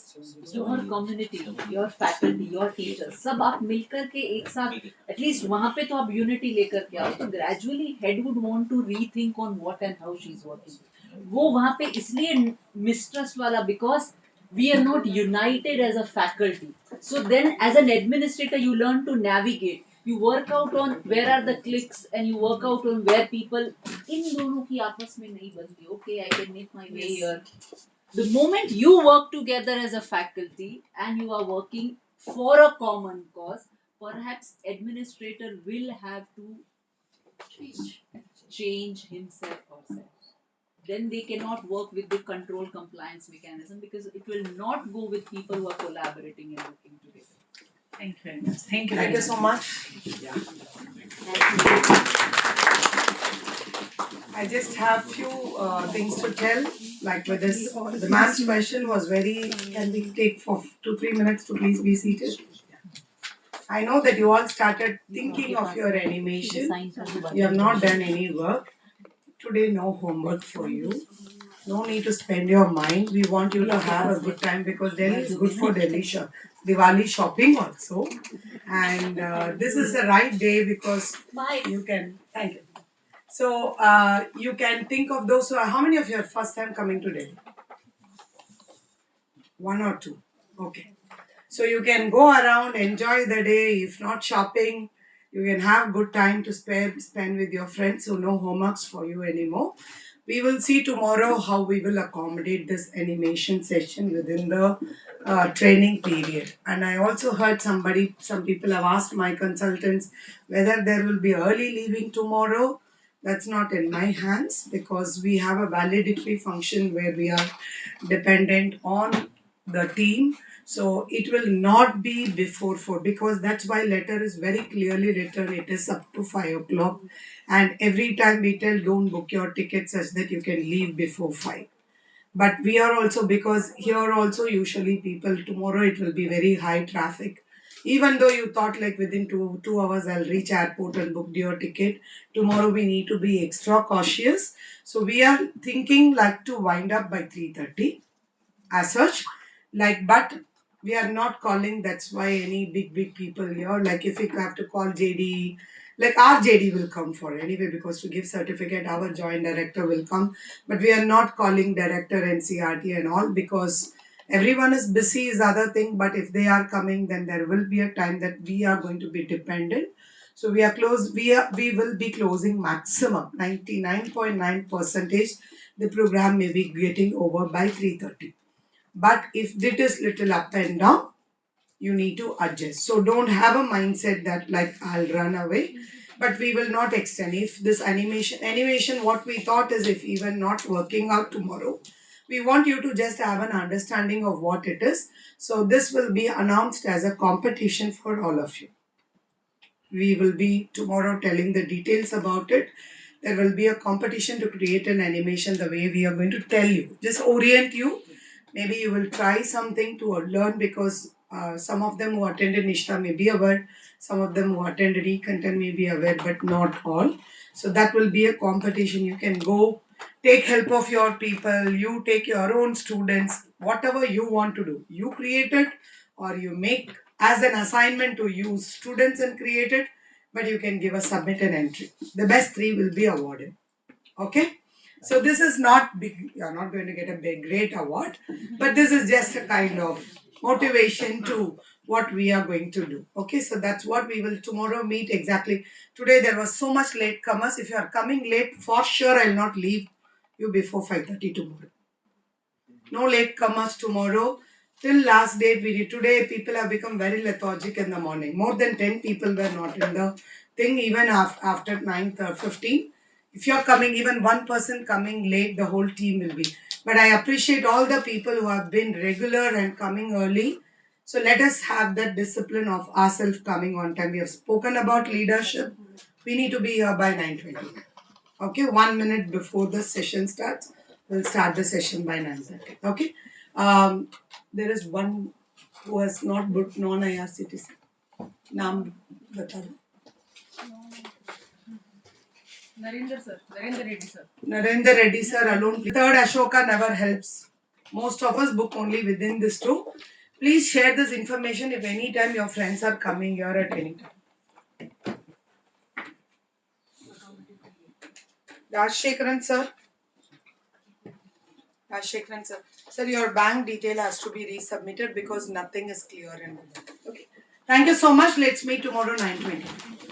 your community, your faculty, your teachers, सब आप मिलकर के एक साथ at least वहाँ पे तो आप यूनिटी लेकर के आओ, तो gradually head would want to rethink on what and how she is working. वो वहाँ पे इसलिए मिसट्रस्ट वाला, because we are not united as a faculty. So then as an administrator you learn to navigate, you work out on where are the clicks, and you work out on where people इन दोनों की आपस में नहीं बनती. Okay, I can make my way here. The moment you work together as a faculty and you are working for a common cause, perhaps administrator will have to change himself or herself. Then they cannot work with the control compliance mechanism, because it will not go with people who are collaborating and working together. Thank you very much. Thank you. Thank you so much. I just have few things to tell. Like with this, the ma'am's question was very. Can we take for 2-3 minutes to please be seated? I know that you all started thinking of your animation. You have not done any work. Today, no homework for you. No need to spend your mind. We want you to have a good time, because Delhi is good for Diwali shopping also. And this is the right day because you can. Thank you. So you can think of those who are. How many of you are first time coming to Delhi? One or two. Okay. So you can go around, enjoy the day. If not shopping, you can have good time to spend with your friends. So no homeworks for you anymore. We will see tomorrow how we will accommodate this animation session within the training period. And I also heard some people have asked my consultants whether there will be early leaving tomorrow That's not in my hands because we have a valedictory function where we are dependent on the team. So it will not be before 4 because that's why letter is very clearly written. It is up to 5 o'clock. And every time we tell don't book your ticket such that you can leave before 5. But we are also, because here also usually people, tomorrow it will be very high traffic. Even though you thought like within 2 hours I'll reach airport and book your ticket, tomorrow we need to be extra cautious. So we are thinking like to wind up by 3:30 as such, like, but we are not calling, that's why any big people here, like if we have to call JD, like our JD will come for anyway, because to give certificate our joint director will come, but we are not calling director and CRT and all because everyone is busy is other thing, but if they are coming then there will be a time that we are going to be dependent. So we are close, we will be closing maximum 99.9 percentage, the program may be getting over by 3:30. But if it is little up and down, you need to adjust. So don't have a mindset that like I'll run away, but we will not extend. If this animation, what we thought is if even not working out tomorrow, we want you to just have an understanding of what it is. So this will be announced as a competition for all of you. We will be tomorrow telling the details about it. There will be a competition to create an animation the way we are going to tell you. Just orient you. Maybe you will try something to learn because some of them who attended Nishta may be aware, some of them who attended e-content may be aware, but not all. So that will be a competition. You can go take help of your people, you take your own students, whatever you want to do. You create it or you make as an assignment to use students and create it, but you can give a submit an entry. The best 3 will be awarded. Okay? So this is not big, you're not going to get a big great award, but this is just a kind of motivation to what we are going to do. Okay, so that's what we will tomorrow meet exactly. Today there was so much late comers. If you are coming late, for sure I'll not leave you before 5:30 tomorrow. No late comers tomorrow. Till last date we did. Today people have become very lethargic in the morning. More than 10 people were not in the thing even after 9:15. If you're coming, even one person coming late, the whole team will be. But I appreciate all the people who have been regular and coming early. So let us have that discipline of ourselves coming on time. We have spoken about leadership. We need to be here by 9:20. Okay, 1 minute before the session starts, we'll start the session by 9:30. Okay. There is one who has not booked non-IRCTC. Naam bata do. Narendra Reddy sir. Narendra Reddy sir alone. Third Ashoka never helps. Most of us book only within this two. Please share this information if any time your friends are coming here at any time. Rajshekharan sir. Rajshekharan sir. Sir, your bank detail has to be resubmitted because nothing is clear in the bank. Okay. Thank you so much. Let's meet tomorrow 9:20.